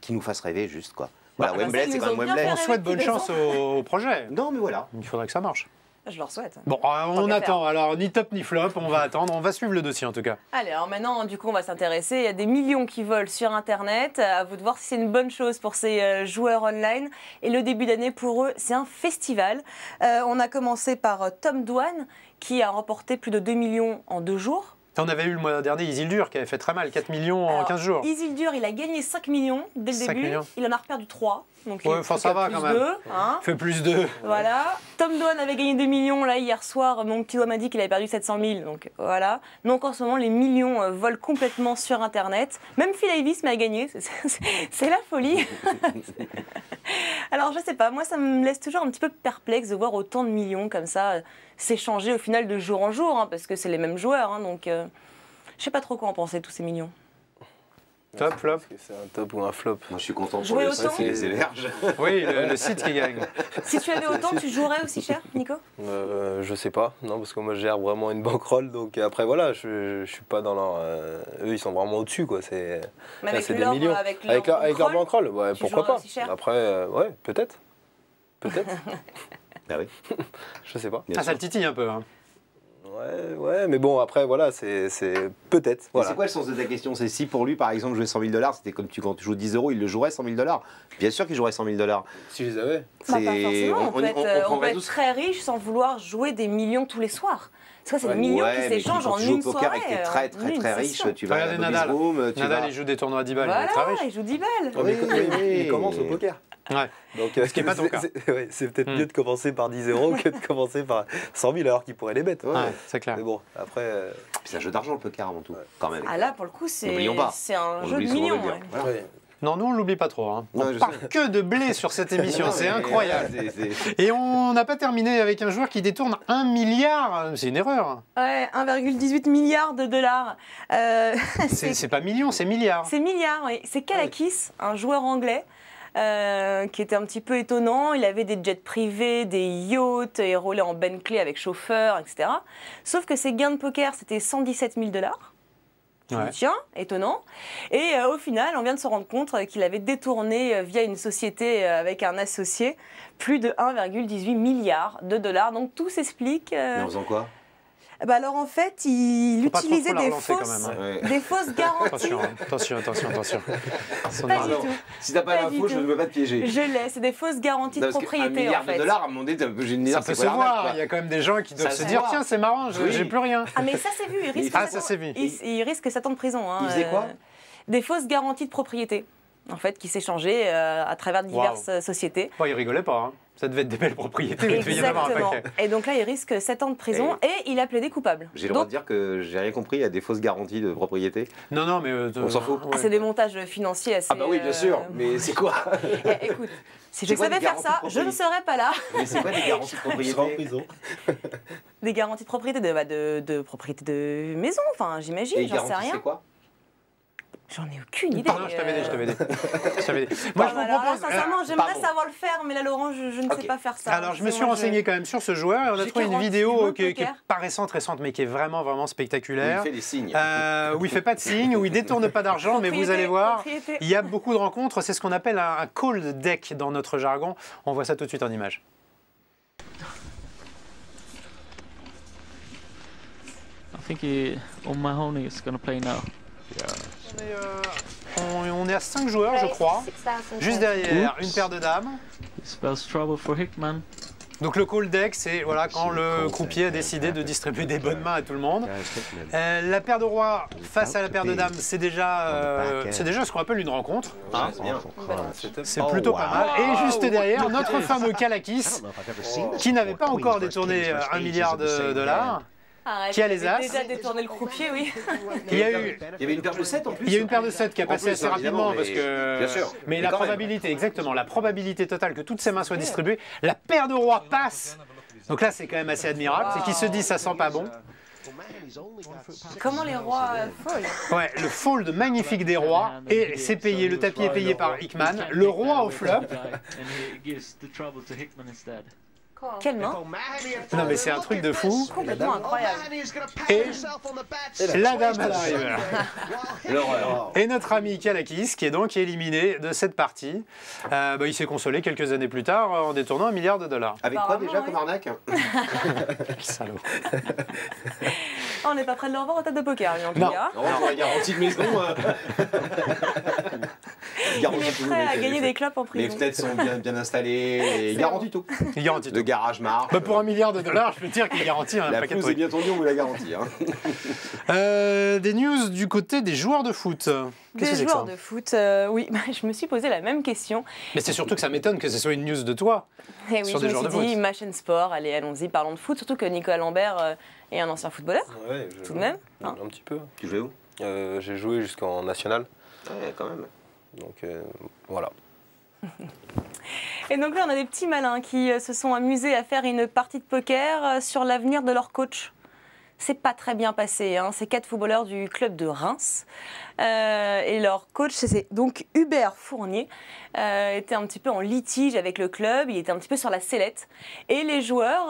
qui nous fassent rêver juste, quoi. Voilà, Wembley, c'est quand même Wembley. On souhaite bonne chance au projet. Non, mais voilà. Il faudrait que ça marche. Je leur souhaite. Bon, on attend. Alors, ni top ni flop, on va attendre. On va suivre le dossier en tout cas. Allez, alors maintenant, du coup, on va s'intéresser. Il y a des millions qui volent sur Internet. À vous de voir si c'est une bonne chose pour ces joueurs online. Et le début d'année, pour eux, c'est un festival. On a commencé par Tom Dwan, qui a remporté plus de 2 millions en 2 jours. On avait eu le mois dernier Isildur qui avait fait très mal, 4 millions en 15 jours. Isildur, il a gagné 5 millions dès le début. Millions. Il en a reperdu 3. Donc ouais, ça va quand même. 2, hein. Fait plus 2. Voilà. Tom Dwan avait gagné 2 millions là hier soir. Mon petit doigt m'a dit qu'il avait perdu 700 000. Donc voilà. Donc en ce moment, les millions volent complètement sur Internet. Même Phil Davis m'a gagné. C'est la folie. Alors je sais pas, moi ça me laisse toujours un petit peu perplexe de voir autant de millions comme ça s'échanger au final de jour en jour, hein, parce que c'est les mêmes joueurs. Hein, donc je sais pas trop quoi en penser, tous ces millions. Top, flop. C'est un top ou un flop. Moi, je suis content pour Jouer le site autant qui les héberge. Oui, le site qui gagne. Si tu avais autant, tu jouerais aussi cher, Nico? Je sais pas, non, parce que moi je gère vraiment une bankroll, donc après voilà, je suis pas dans leur. Eux ils sont vraiment au-dessus quoi, c'est des millions. Avec leur bankroll, ouais, tu pourquoi jouerais pas. aussi cher Après, ouais, peut-être. Peut-être. Bah oui. Je sais pas. Bien Ah, ça sûr. le titille un peu. Hein. Ouais, mais bon, après voilà, c'est peut-être. Mais Voilà. c'est quoi le sens de ta question? C'est si pour lui, par exemple, jouer 100 000 $, c'était comme quand tu joues 10 €, il le jouerait 100 000 $. Bien sûr qu'il jouerait 100 000 $. Si je les avais. Bah, pas forcément. On peut être prendrait tous. très riche sans vouloir jouer des millions tous les soirs. Parce que c'est Ouais, des millions Ouais, qui mais s'échangent quand en tu joues une au poker soirée. et que t'es très très en très une riche, session. tu vas à Regardez la Nadal. Bobby's Room, tu Nadal, vas... il joue des tournois à 10 balles, il est très Voilà, riche. il joue 10 balles. Ouais, mais il commence au poker. Ouais. Donc, Ce qui est pas ton cas. C'est peut-être mieux de commencer par 10 € que de commencer par 100 000 alors qu'il pourrait les mettre. Ouais, c'est clair. Mais bon, après. Puis c'est un jeu d'argent le poker avant tout, quand même. Ah là, pour le coup, N'oublions pas. c'est un On jeu de oublie souvent millions. de le dire. Ouais. Voilà. Ouais. Non, nous on l'oublie pas trop. Hein. Non, On je parle sais. que de blé sur cette émission, c'est incroyable. C'est- Et on n'a pas terminé avec un joueur qui détourne 1 milliard. C'est une erreur. Ouais, 1,18 milliard de dollars. C'est pas millions, c'est milliards. C'est milliards, oui. C'est Kalakis, un joueur anglais. Qui était un petit peu étonnant. Il avait des jets privés, des yachts, il roulait en Bentley avec chauffeur, etc. Sauf que ses gains de poker, c'était 117 000 $. Je me Ouais. dis, tiens, étonnant. Et au final, on vient de se rendre compte qu'il avait détourné via une société avec un associé plus de 1,18 milliard de dollars. Donc tout s'explique. Mais en faisant quoi? Bah alors en fait, il Faut pas trop utilisait la des relancer, quand fausses, même, Ouais. des fausses garanties. Attention, hein. attention. Son Pas arme. du tout. Si t'as pas Pas l'info, du je ne tout. veux pas te piéger. Je l'ai, c'est des fausses garanties de Non, parce que propriété 1 milliard en fait. de dollars, à un moment donné, t'as un peu gêné. Ça peut se voir, il y a quand même des gens qui doivent Ça se se dire voit. tiens, c'est marrant, Oui. j'ai plus rien. Ah mais ça c'est vu, il risque, Ah, ça, c'est vu. il risque 7 ans de prison. Hein, Il faisait quoi des fausses garanties de propriété, en fait, qui s'échangeaient à travers diverses sociétés. Bon, il rigolait pas, hein. Ça devait être des belles propriétés, mais il devait y en avoir un Exactement. paquet. Et donc là, il risque 7 ans de prison et il a plaidé coupable. J'ai le droit Donc, de dire que j'ai rien compris, il y a des fausses garanties de propriété. Non, mais. On s'en fout. ouais. c'est des montages financiers assez... Ah bah oui, bien sûr, mais c'est quoi? Écoute, si je C'est quoi savais des faire garanties ça, de je ne propriété serais pas là. Mais c'est quoi des garanties de propriété? Des garanties de propriété, de propriété de maison, enfin j'imagine, Et j'en sais garantie, rien. c'est quoi? J'en ai aucune idée. Pardon, je t'avais dit. Moi, Moi, je vous alors là, propose. sincèrement, j'aimerais pardon. savoir le faire, mais là, Laurent, je ne sais Ok. pas faire ça. Alors, je me C'est suis moi, renseigné quand même sur ce joueur et on a J'ai trouvé une 48 vidéo mots de qui est poker. pas récente, mais qui est vraiment Il spectaculaire. fait des signes. Où il fait pas de signes, où il détourne pas d'argent, mais vous allez voir, Propriété. il y a beaucoup de rencontres. C'est ce qu'on appelle un cold deck dans notre jargon. On voit ça tout de suite en image. I think on my honey is gonna play now. On est à 5 joueurs, je crois. Juste derrière, une paire de dames. It spells trouble for Hickman. Donc le call deck, c'est voilà, quand le croupier a décidé de distribuer des bonnes mains à tout le monde. La paire de rois face à la paire de dames, c'est déjà ce qu'on appelle une rencontre. Hein. C'est bien. C'est plutôt pas mal. Et juste derrière, notre fameux Kalakis, qui n'avait pas encore détourné 1 milliard de dollars. Arrête, Qui a les as. déjà détourné le croupier, oui. Il y a avait une paire de 7 en plus. Il y a une paire de 7 qui a En passé plus, assez évidemment, rapidement parce que. bien sûr. Mais Mais la quand même. probabilité, exactement, la probabilité totale que toutes ces mains soient distribuées, la paire de rois passe. Donc là, c'est quand même assez admirable. C'est qu'ils se disent ça sent pas bon. Comment les rois fold? Ouais, le fold magnifique des rois et c'est payé. Le tapis est payé par Hickman. Le roi au flop. And he gives the trouble to Hickman instead. Quelle main? Non mais c'est un truc de fou. Complètement incroyable. Et la dame à l'arrivée. L'horreur. Et notre ami Kalakis, qui est donc éliminé de cette partie, il s'est consolé quelques années plus tard en détournant 1 milliard de dollars. Avec quoi déjà comme arnaque? Salaud. On n'est pas près de le revoir au table de poker, lui, en tout Non. cas. Non, pour la garantie de maison. Il est prêt à gagner des clopes en Les prison. fenêtres sont bien installées. Il garantit tout. Il garantit Le tout. garage marche. Bah, pour 1 milliard de dollars, je peux te dire qu'il garantit un La paquet de pelouse est trucs. bien tendue, on vous la garantit. Hein. Des news du côté des joueurs de foot. Qu'est-ce que Des c'est que joueurs ça de foot, oui, je me suis posé la même question. Mais c'est surtout que ça m'étonne que ce soit une news de toi. Et oui, Sur je des me joueurs suis de dit, foot. ma chaîne sport, allez, allons-y, parlons de foot. Surtout que Nicolas Lambert est un ancien footballeur, Ouais, tout de même. Hein. Un petit peu. Tu jouais où? J'ai joué jusqu'en national. Ouais, quand même. Donc voilà. Et donc là, on a des petits malins qui se sont amusés à faire une partie de poker sur l'avenir de leur coach. c'est pas très bien passé. Hein. Ces 4 footballeurs du club de Reims. Et leur coach, c'est donc Hubert Fournier, était un petit peu en litige avec le club. Il était un petit peu sur la sellette. Et les joueurs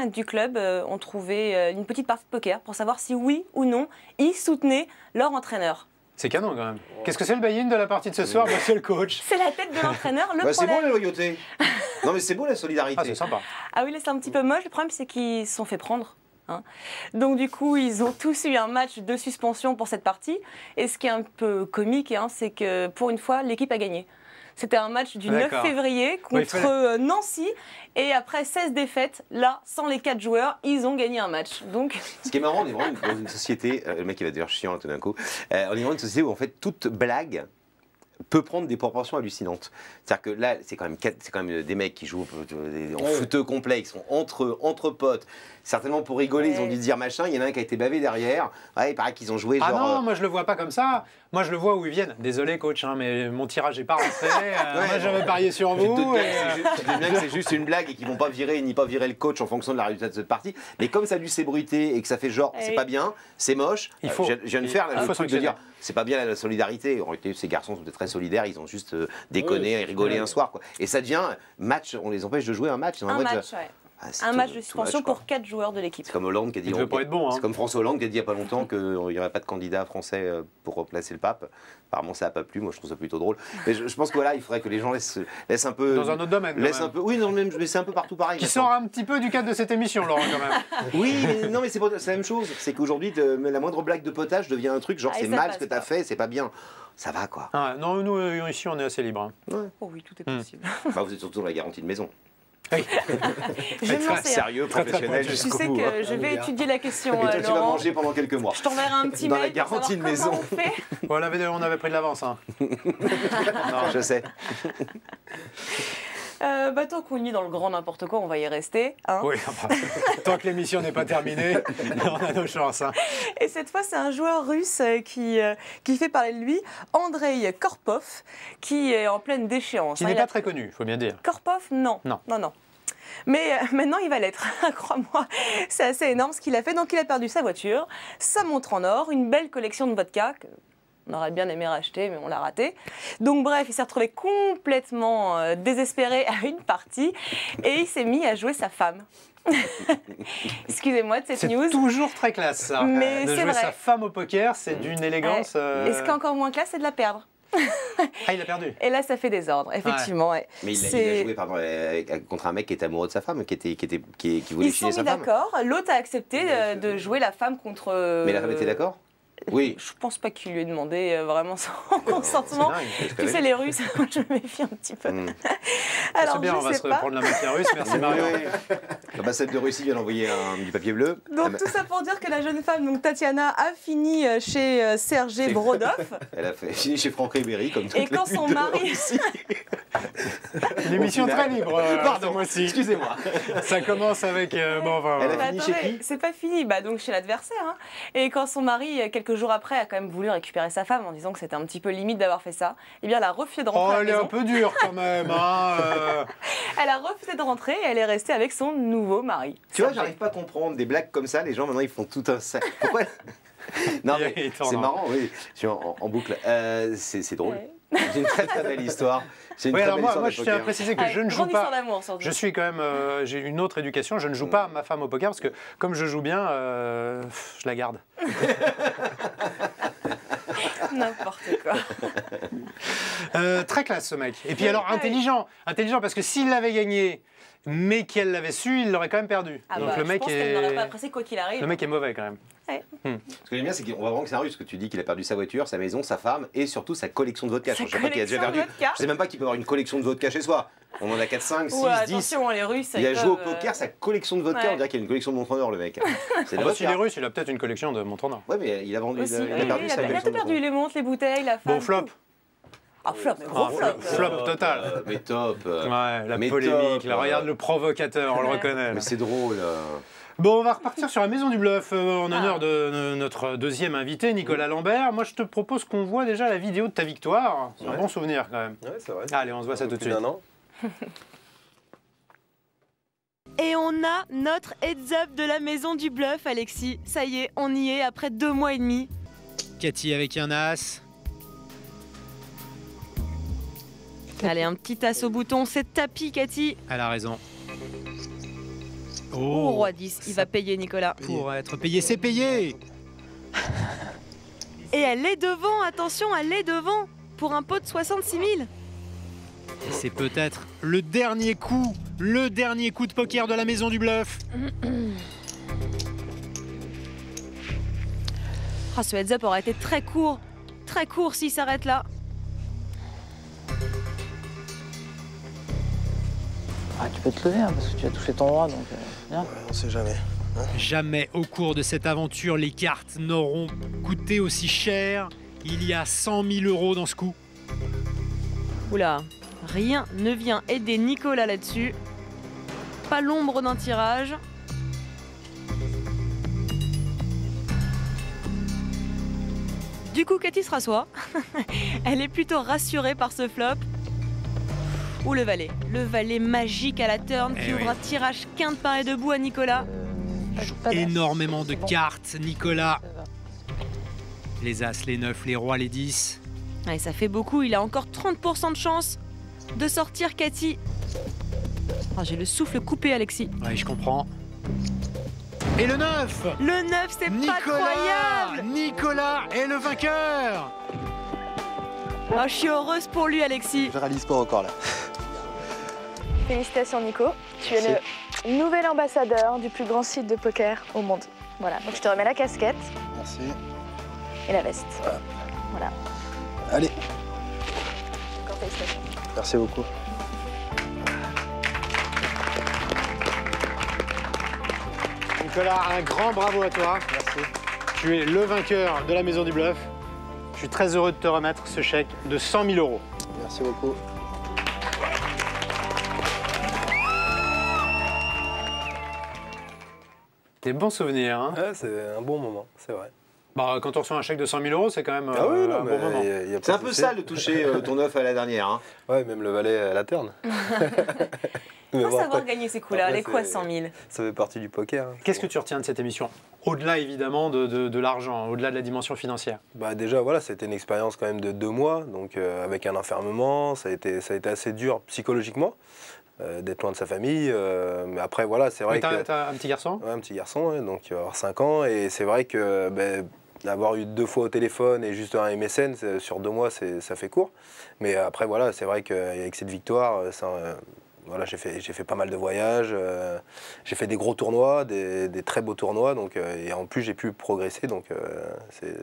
du club ont trouvé une petite partie de poker pour savoir si oui ou non ils soutenaient leur entraîneur. C'est canon quand même. Qu'est-ce que c'est le buy-in de la partie de ce soir, monsieur le coach? C'est la tête de l'entraîneur. C'est beau la loyauté. Non mais c'est beau la solidarité. Ah, c'est sympa. Ah oui, là c'est un petit peu moche. Le problème c'est qu'ils se sont fait prendre. Hein. Donc du coup, ils ont tous eu un match de suspension pour cette partie. Et ce qui est un peu comique, hein, c'est que pour une fois, l'équipe a gagné. C'était un match du 9 février contre Nancy. Et après 16 défaites, là, sans les 4 joueurs, ils ont gagné un match. Donc... Ce qui est marrant, on est vraiment dans une société, le mec il va devenir chiant tout d'un coup, on est vraiment une société où en fait toute blague peut prendre des proportions hallucinantes. C'est-à-dire que là, c'est quand même des mecs qui jouent en footeux complet, ils sont entre potes. Certainement pour rigoler, ils ont dû dire machin. Il y en a un qui a été bavé derrière. Ouais, il paraît qu'ils ont joué genre... Ah non, moi je le vois pas comme ça. Moi je le vois où ils viennent. Désolé coach, hein, mais mon tirage n'est pas rentré. Moi j'avais parié sur vous. Je te dis bien que c'est juste une blague et qu'ils vont pas virer ni pas virer le coach en fonction de la résultat de cette partie. Mais comme ça a dû s'ébruiter et que ça fait genre c'est pas bien, c'est moche, je viens de faire le truc de dire c'est pas bien la solidarité. En réalité, ces garçons sont très solidaires, ils ont juste déconné et rigolé un soir. Quoi. Et ça devient match, on les empêche de jouer un match. Un match de suspension pour 4 joueurs de l'équipe. C'est comme Hollande qui a dit. Il veut pas être bon. Hein. C'est comme François Hollande qui a dit il n'y a pas longtemps qu'il n'y aurait pas de candidat français pour remplacer le pape. Apparemment, ça n'a pas plu. Moi, je trouve ça plutôt drôle. Mais je pense que voilà, il faudrait que les gens laissent un peu. Dans un autre domaine. Un peu. Oui, non, même. Mais c'est un peu partout pareil. Qui sort un petit peu du cadre de cette émission, Laurent, quand même. Oui, mais non, mais c'est la même chose. C'est qu'aujourd'hui, la moindre blague de potage devient un truc genre c'est mal ce que t'as fait, c'est pas bien. Ça va quoi. Ah, non, nous ici, on est assez libre. Hein. Ouais. Oh oui, tout est possible. Bah, vous êtes surtout dans la garantie de maison. Oui. Je vais me lancer. Sérieux, professionnel jusqu'au bout. Tu sais que je vais étudier la question. Et toi, tu vas Laurent. manger pendant quelques mois. Je t'enverrai un petit dans mail. La garantie de maison. On avait pris de l'avance. Hein. Non, je sais. Tant qu'on y est dans le grand n'importe quoi, on va y rester. Hein. Oui, tant que l'émission n'est pas terminée, on a nos chances. Hein. Et cette fois, c'est un joueur russe qui fait parler de lui, Andrei Karpov, qui est en pleine déchéance. Qui n'est pas très connu, il faut bien dire. Karpov, non. Mais maintenant, il va l'être, crois-moi. C'est assez énorme ce qu'il a fait. Donc, il a perdu sa voiture, sa montre en or, une belle collection de vodka. On aurait bien aimé racheter, mais on l'a raté. Donc bref, il s'est retrouvé complètement désespéré à une partie et il s'est mis à jouer sa femme. Excusez-moi de cette news. C'est toujours très classe, ça. Mais de jouer sa femme au poker, c'est d'une élégance... Et ce qui est encore moins classe, c'est de la perdre. Ah, il a perdu. Et là, ça fait désordre, effectivement. Ouais. Mais il a joué contre un mec qui était amoureux de sa femme, qui voulait chiner sa femme. Ils sont mis d'accord. L'autre a accepté de jouer la femme contre... Mais la femme était d'accord? Oui. Je pense pas qu'il lui ait demandé vraiment son consentement. Tu sais, les Russes, je me méfie un petit peu. Alors, c'est bien, on va se prendre la mafia russe. Merci Marion. L'ambassade de Russie vient d'envoyer du papier bleu. Donc tout ça pour dire que la jeune femme, donc Tatiana, a fini chez Sergei Brodov. Elle a fini chez Franck Ribéry, comme toutes les quand son mari... Une émission très libre. Pardon, moi aussi. Excusez-moi. Ça commence avec... Elle a fini chez qui? C'est pas fini, donc chez l'adversaire. Hein. Et quand son mari, quelques jours après, a quand même voulu récupérer sa femme en disant que c'était un petit peu limite d'avoir fait ça, eh bien elle a refusé de rentrer à la maison. Elle est un peu dure quand même. Elle a refusé de rentrer et elle est restée avec son nouveau mari. Tu vois, j'arrive pas à comprendre. Des blagues comme ça, les gens maintenant ils font tout un sac. Pourquoi? Non mais c'est marrant, oui. Je suis en boucle. C'est drôle. C'est une très très belle histoire. Oui, alors moi je tiens à préciser que je ne joue pas. Je suis quand même, j'ai une autre éducation. Je ne joue pas ma femme au poker parce que comme je joue bien, je la garde. N'importe quoi. Très classe ce mec. Et puis alors intelligent parce que s'il l'avait gagné, mais qu'elle l'avait su, il l'aurait quand même perdu. Donc le mec je pense qu'elle n'aurait pas apprécié quoi qu'il arrive. Le mec est mauvais quand même. Ouais. Ce que j'aime bien, c'est qu'on va vraiment que c'est un russe, parce que tu dis qu'il a perdu sa voiture, sa maison, sa femme et surtout sa collection de vodka. Je sais pas qu'il a déjà perdu. Je sais même pas qu'il peut avoir une collection de vodka chez soi. On en a 4, 5, 6, 10. Attention, les Russes. Il a joué au poker, sa collection de vodka, on dirait qu'il a une collection de montres en or, le mec. C'est si il est russe, il a peut-être une collection de montres en or. Ouais, mais il a vendu. Il a tout perdu, les montres, les bouteilles, la femme. Bon, flop. Ah, flop, mais gros flop. Flop total. Mais top. Ouais, la polémique, là, regarde le provocateur, on le reconnaît. Mais c'est drôle. Bon, on va repartir sur la Maison du Bluff en honneur de notre deuxième invité, Nicolas Lambert. Moi, je te propose qu'on voit déjà la vidéo de ta victoire. C'est un bon souvenir quand même. Ouais, c'est vrai. Allez, on se voit ça tout de suite. Et on a notre heads-up de la maison du bluff, Alexis. Ça y est, on y est après 2 mois et demi. Cathy avec un as. Allez, un petit as au bouton, c'est tapis, Cathy. Elle a raison. Oh, roi 10, il va payer, Nicolas. Pour être payé, c'est payé. Et elle est devant, attention, elle est devant, pour un pot de 66 000. Et c'est peut-être le dernier coup de poker de la maison du bluff. Ah, ce heads-up aura été très court s'il s'arrête là. Ah, tu peux te lever, hein, parce que tu as touché ton roi, donc viens. Ouais, on sait jamais. Jamais au cours de cette aventure, les cartes n'auront coûté aussi cher. Il y a 100 000 € dans ce coup. Oula, rien ne vient aider Nicolas là-dessus. Pas l'ombre d'un tirage. Du coup, Cathy se rassoit. Elle est plutôt rassurée par ce flop. Ou le valet magique à la turn qui ouvre un tirage quinte par et debout à Nicolas. Énormément de cartes, Nicolas. Les as, les 9, les rois, les 10. Ouais, ça fait beaucoup, il a encore 30% de chance de sortir Cathy. Oh, j'ai le souffle coupé, Alexis. Ouais, je comprends. Et le 9 ! Le 9, c'est pas croyable! Nicolas est le vainqueur! Oh, je suis heureuse pour lui, Alexis. Je réalise pas encore là. Félicitations Nico, tu es le nouvel ambassadeur du plus grand site de poker au monde. Voilà, donc je te remets la casquette. Merci. Et la veste. Voilà. Allez. Encore félicitations. Merci beaucoup. Nicolas, un grand bravo à toi. Merci. Tu es le vainqueur de la maison du bluff. Je suis très heureux de te remettre ce chèque de 100 000 €. Merci beaucoup. Des bons souvenirs, hein? Ouais, c'est un bon moment, c'est vrai. Bah, quand on reçoit un chèque de 100 000 €, c'est quand même ah oui, non, un bon moment. C'est un peu sale de toucher ton œuf à la dernière. Hein. Ouais, même le valet à la turn. Il faut savoir gagner ces coups-là, les coups à 100 000. Ça fait partie du poker. Hein. Qu'est-ce que tu retiens de cette émission? Au-delà évidemment de l'argent, au-delà de la dimension financière. Bah déjà voilà, c'était une expérience quand même de 2 mois, donc avec un enfermement, ça a été assez dur psychologiquement. D'être loin de sa famille, mais après voilà, c'est vrai que... T'as un petit garçon? Ouais, un petit garçon, ouais, donc il va avoir 5 ans, et c'est vrai que d'avoir eu 2 fois au téléphone et juste un MSN sur 2 mois, ça fait court. Mais après voilà, c'est vrai qu'avec cette victoire, voilà, j'ai fait pas mal de voyages, j'ai fait des gros tournois, des très beaux tournois, donc, et en plus j'ai pu progresser, donc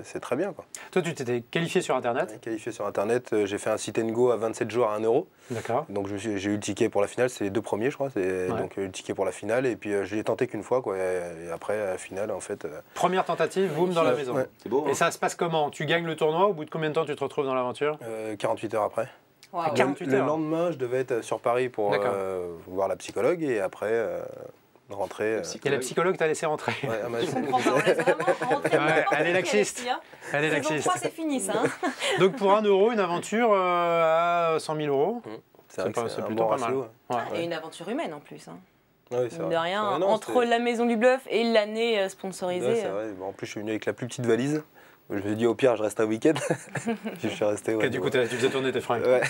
c'est très bien, quoi. Toi, tu t'étais qualifié sur Internet? Ouais, qualifié sur Internet, j'ai fait un sit and go à 27 jours à 1 €. D'accord. Donc j'ai eu le ticket pour la finale, c'est les 2 premiers je crois, donc le ticket pour la finale, et puis je l'ai tenté qu'une fois, quoi, et après la finale en fait... Première tentative, boum, dans la maison. Ouais. C'est beau, hein. Et ça se passe comment? Tu gagnes le tournoi, au bout de combien de temps tu te retrouves dans l'aventure? 48 heures après. Wow. 48 Le heures. lendemain, je devais être sur Paris pour voir la psychologue, et après rentrer. Et la psychologue t'a laissé rentrer. Ouais, Je comprends pas, on laisse vraiment rentrer. Ouais, elle est laxiste. Elle est Saison laxiste. 3, c'est fini ça. Hein. Donc pour 1 €, une aventure à 100 000 €. C'est plutôt bon pas mal. ratio, ouais. Et une aventure humaine en plus. Hein. Oui, c'est De vrai. rien, Ouais, non, entre la maison du bluff et l'année sponsorisée. Ouais, c'est vrai. Bon, en plus, je suis venu avec la plus petite valise. Je me suis dit, au pire, je reste un week-end. Puis je suis resté. Ouais, du coup, tu faisais tourner tes fringues. Ouais.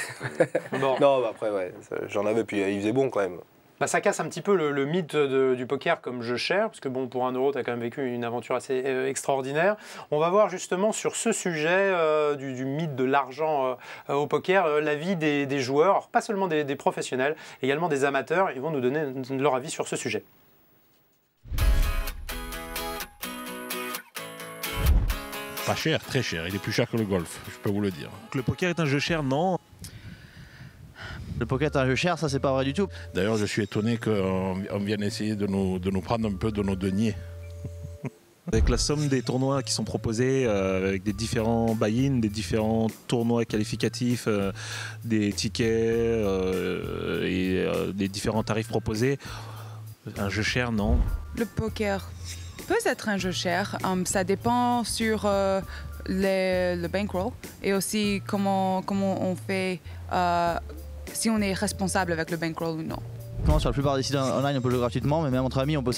Bon. Non, bah après, ouais, j'en avais, puis il faisait bon quand même. Bah, ça casse un petit peu le mythe du poker comme jeu cher, parce que bon, pour 1 €, tu as quand même vécu une aventure assez extraordinaire. On va voir justement sur ce sujet du mythe de l'argent au poker, l'avis des joueurs, alors, pas seulement des professionnels, également des amateurs. Ils vont nous donner leur avis sur ce sujet. Pas cher, très cher. Il est plus cher que le golf, je peux vous le dire. Le poker est un jeu cher, non. Le poker est un jeu cher, ça c'est pas vrai du tout. D'ailleurs, je suis étonné qu'on vienne essayer de nous prendre un peu de nos deniers. Avec la somme des tournois qui sont proposés, avec des différents buy-in, des différents tournois qualificatifs, des tickets et des différents tarifs proposés, un jeu cher, non. Le poker peut être un jeu cher, ça dépend sur le bankroll et aussi comment on fait, si on est responsable avec le bankroll ou non. Sur la plupart des sites online, on peut jouer gratuitement, mais même entre amis, on peut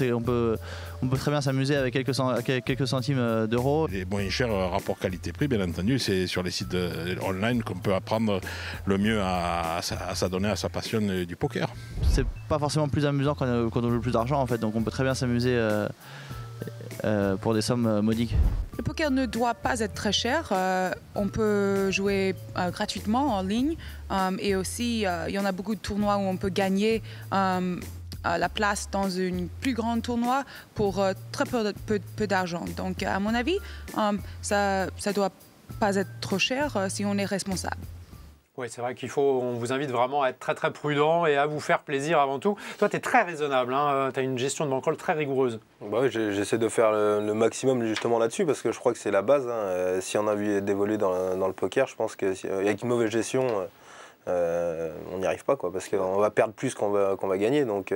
très bien s'amuser avec quelques centimes d'euros. Les moins chers rapport qualité-prix, bien entendu, c'est sur les sites online qu'on peut apprendre le mieux à s'adonner à sa passion du poker. C'est pas forcément plus amusant quand on joue plus d'argent en fait, donc on peut très bien s'amuser pour des sommes modiques. Le poker ne doit pas être très cher. On peut jouer gratuitement en ligne et aussi il y en a beaucoup de tournois où on peut gagner la place dans une plus grande tournoi pour très peu d'argent. Donc à mon avis, ça ne doit pas être trop cher si on est responsable. Oui, c'est vrai on vous invite vraiment à être très très prudent et à vous faire plaisir avant tout. Toi, tu es très raisonnable, hein, tu as une gestion de bankroll très rigoureuse. Bah oui, j'essaie de faire le maximum justement là-dessus parce que je crois que c'est la base. Hein. Si on a vu d'évoluer dans le poker, je pense qu'avec une mauvaise gestion, on n'y arrive pas, quoi, parce qu'on va perdre plus qu'on va gagner. Donc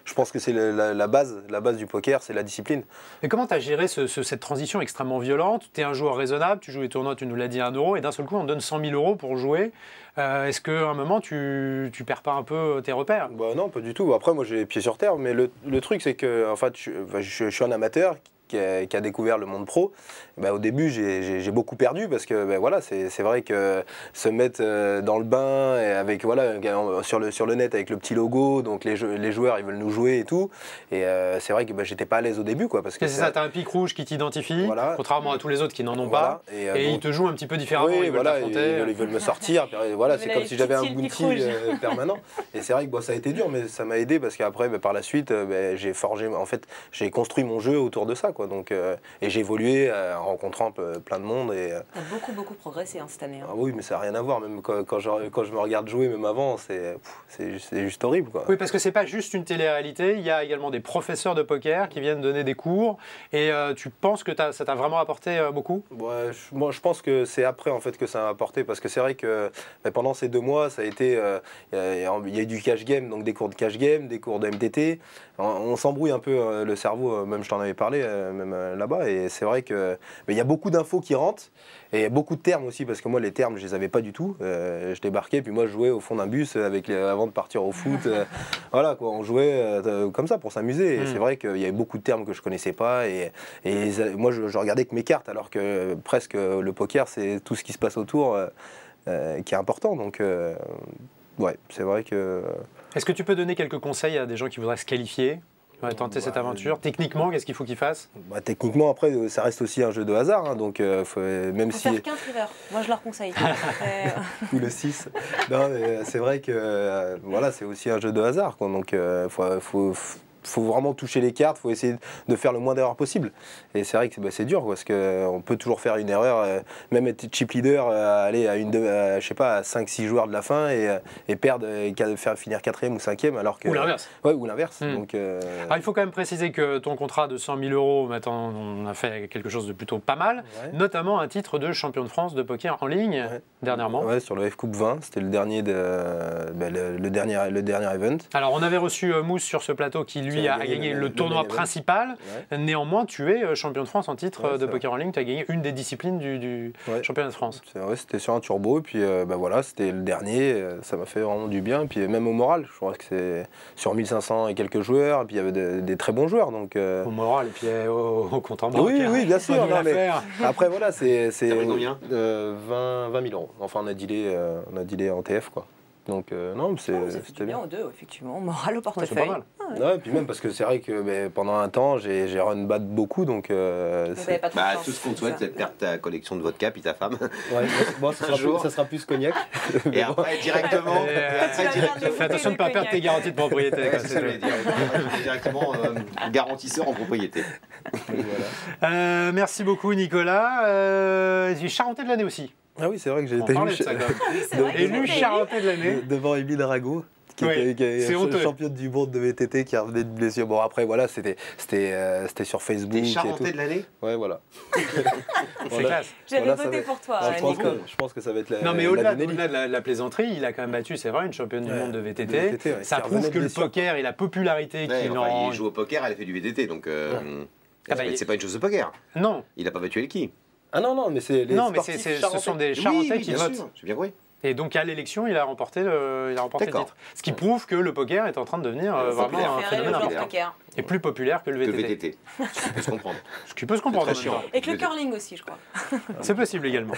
je pense que c'est la base du poker, c'est la discipline. Et comment tu as géré cette transition extrêmement violente? Tu es un joueur raisonnable, tu joues les tournois, tu nous l'as dit, 1 euro, et d'un seul coup on te donne 100 000 euros pour jouer. Est-ce qu'à un moment tu perds pas un peu tes repères? Bah non, pas du tout. Après, moi j'ai les pieds sur terre, mais le truc c'est que en fait, je suis un amateur qui a découvert le monde pro. Bah, au début, j'ai beaucoup perdu parce que bah, voilà, c'est vrai que se mettre dans le bain et avec voilà sur le net avec le petit logo, donc les joueurs ils veulent nous jouer et tout. Et c'est vrai que bah, j'étais pas à l'aise au début, quoi, parce que c'est ça, t'as un pic rouge qui t'identifie, voilà, contrairement à tous les autres qui n'en ont pas. Et ils te jouent un petit peu différemment. Oui, ils veulent me sortir. Voilà, c'est comme si j'avais un bounty permanent. Et c'est vrai que bon, ça a été dur, mais ça m'a aidé parce qu'après, bah, par la suite, bah, j'ai construit mon jeu autour de ça, quoi. Donc, et j'ai évolué en rencontrant plein de monde. T'as beaucoup progressé hein, cette année. Hein. Ah oui, mais ça n'a rien à voir. Même quand je me regarde jouer, même avant, c'est juste horrible, quoi. Oui, parce que c'est pas juste une télé-réalité. Il y a également des professeurs de poker qui viennent donner des cours. Et tu penses que ça t'a vraiment apporté beaucoup? Ouais, moi, je pense que c'est après en fait que ça m'a apporté, parce que c'est vrai que pendant ces 2 mois, ça a été, il y a eu du cash game, donc des cours de cash game, des cours de MTT. On s'embrouille un peu le cerveau, même je t'en avais parlé, même là-bas, et c'est vrai que il y a beaucoup d'infos qui rentrent, et beaucoup de termes aussi, parce que moi les termes je les avais pas du tout. Je débarquais, puis moi je jouais au fond d'un bus avant de partir au foot. Voilà, quoi, on jouait comme ça pour s'amuser, et c'est vrai qu'il y avait beaucoup de termes que je connaissais pas, et moi je regardais que mes cartes, alors que presque le poker c'est tout ce qui se passe autour qui est important, donc ouais, c'est vrai que... Est-ce que tu peux donner quelques conseils à des gens qui voudraient se qualifier, tenter cette aventure? Techniquement, qu'est-ce qu'il faut qu'ils fassent? Techniquement, après, ça reste aussi un jeu de hasard, hein, donc même si... faire qu'un river, moi je leur conseille. Ou le 6. Non, mais c'est vrai que voilà, c'est aussi un jeu de hasard, quoi, donc faut vraiment toucher les cartes, faut essayer de faire le moins d'erreurs possible. Et c'est vrai que c'est dur, parce qu'on peut toujours faire une erreur, même être chip leader, aller à je sais pas, à 5-6 joueurs de la fin et perdre, et faire finir 4e ou 5e, alors que... Ou l'inverse. Ouais, ou l'inverse. Donc, alors, il faut quand même préciser que ton contrat de 100 000 euros, maintenant on a fait quelque chose de plutôt pas mal, notamment un titre de champion de France de poker en ligne, dernièrement. Ouais, sur le F-Coupe 20, c'était le dernier le dernier event. Alors on avait reçu Mousse sur ce plateau qui lui a gagné le tournoi principal. Néanmoins, tu es champion de France en titre de poker en ligne. Tu as gagné une des disciplines du championnat de France. C'était sur un turbo. Et puis voilà, c'était le dernier. Ça m'a fait vraiment du bien. Et puis même au moral, je crois que c'est sur 1500 et quelques joueurs. Et puis il y avait des très bons joueurs. Donc, au moral et puis au compte en banque. Oui, bien sûr. Non, mais après, voilà, c'est 20 000 euros. Enfin, on a dealé en TF, quoi. Donc non, c'était bien aux deux, effectivement, moral au portefeuille. C'est pas mal. Ouais, et puis même parce que c'est vrai que pendant un temps, j'ai run bat beaucoup, donc... tout ce qu'on souhaite, c'est de perdre ta collection de vodka, puis ta femme. Ouais, bon, ça sera plus cognac. Et après, directement... Fais attention de ne pas perdre tes garanties de propriété. C'est ça que je voulais dire. Directement garantisseur en propriété. Voilà. Merci beaucoup, Nicolas. Charentais de l'année aussi. Ah oui, c'est vrai que j'ai été élu Charentais de l'année. Devant Émile Rago, qui est championne du monde de VTT, qui revenait de blessure. Bon, après, voilà, c'était sur Facebook. T'es Charentais de l'année? Ouais, voilà. C'est classe. J'avais voté pour toi. Je pense que ça va être la... Non, mais au-delà de la plaisanterie, il a quand même battu, c'est vrai, une championne du monde de VTT. Ça prouve que le poker et la popularité qu'il en... Il joue au poker, elle a fait du VTT, donc... c'est pas une chose de poker. Non. Il a pas battu Elki. Ah non, mais c'est les ce sont des Charentais qui votent. J'ai bien compris. Et donc à l'élection, il a remporté le titre. Ce qui prouve que le poker est en train de devenir vraiment un phénomène important. Et plus populaire que le VTT. Ce qui peut se comprendre. Ce qui peut se comprendre. Et que le curling aussi, je crois. C'est possible également.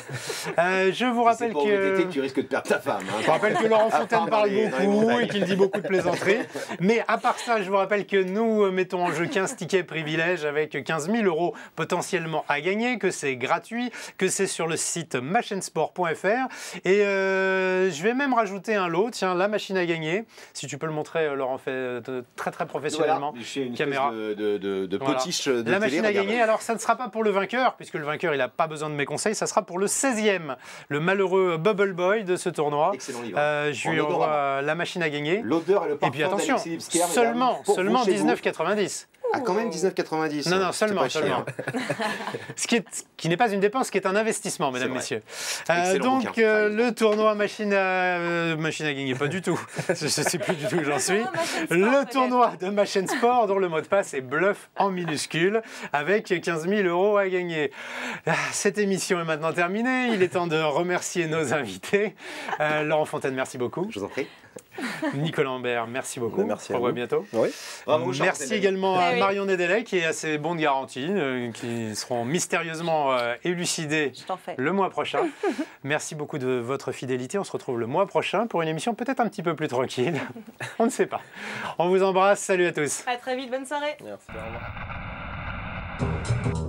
Je vous rappelle que... VTT que tu risques de perdre ta femme. Je vous rappelle que Laurent Fontaine parle beaucoup et qu'il dit beaucoup de plaisanteries. Mais à part ça, je vous rappelle que nous mettons en jeu 15 tickets privilèges avec 15 000 € potentiellement à gagner, que c'est gratuit, que c'est sur le site machinesport.fr. Et je vais même rajouter un lot. Tiens, la machine à gagner. Si tu peux le montrer, Laurent fait très très professionnellement. Voilà, une caméra de potiche de la machine à gagner. Regarde. Alors ça ne sera pas pour le vainqueur, puisque le vainqueur il n'a pas besoin de mes conseils. Ça sera pour le 16e, le malheureux Bubble Boy de ce tournoi. Excellent livre. Je lui envoie la machine à gagner. L'odeur et le parfum. Et puis attention, seulement 19,90. Ah, quand même 19,90. Non, seulement. Ce qui n'est pas une dépense, ce qui est un investissement, mesdames, messieurs. Donc, le tournoi machine à gagner, pas du tout. Je ne sais plus du tout où j'en suis. Le tournoi de Machine Sport, dont le mot de passe est bluff en minuscule, avec 15 000 € à gagner. Cette émission est maintenant terminée. Il est temps de remercier nos invités. Laurent Fontaine, merci beaucoup. Je vous en prie. Nicolas Ambert, merci beaucoup. Merci. On se revoit bientôt. Oui. Merci également à Marion Nedelec qui est assez bon de garantie, qui seront mystérieusement élucidés le mois prochain. Merci beaucoup de votre fidélité. On se retrouve le mois prochain pour une émission peut-être un petit peu plus tranquille. On ne sait pas. On vous embrasse. Salut à tous. À très vite. Bonne soirée. Merci. Au revoir.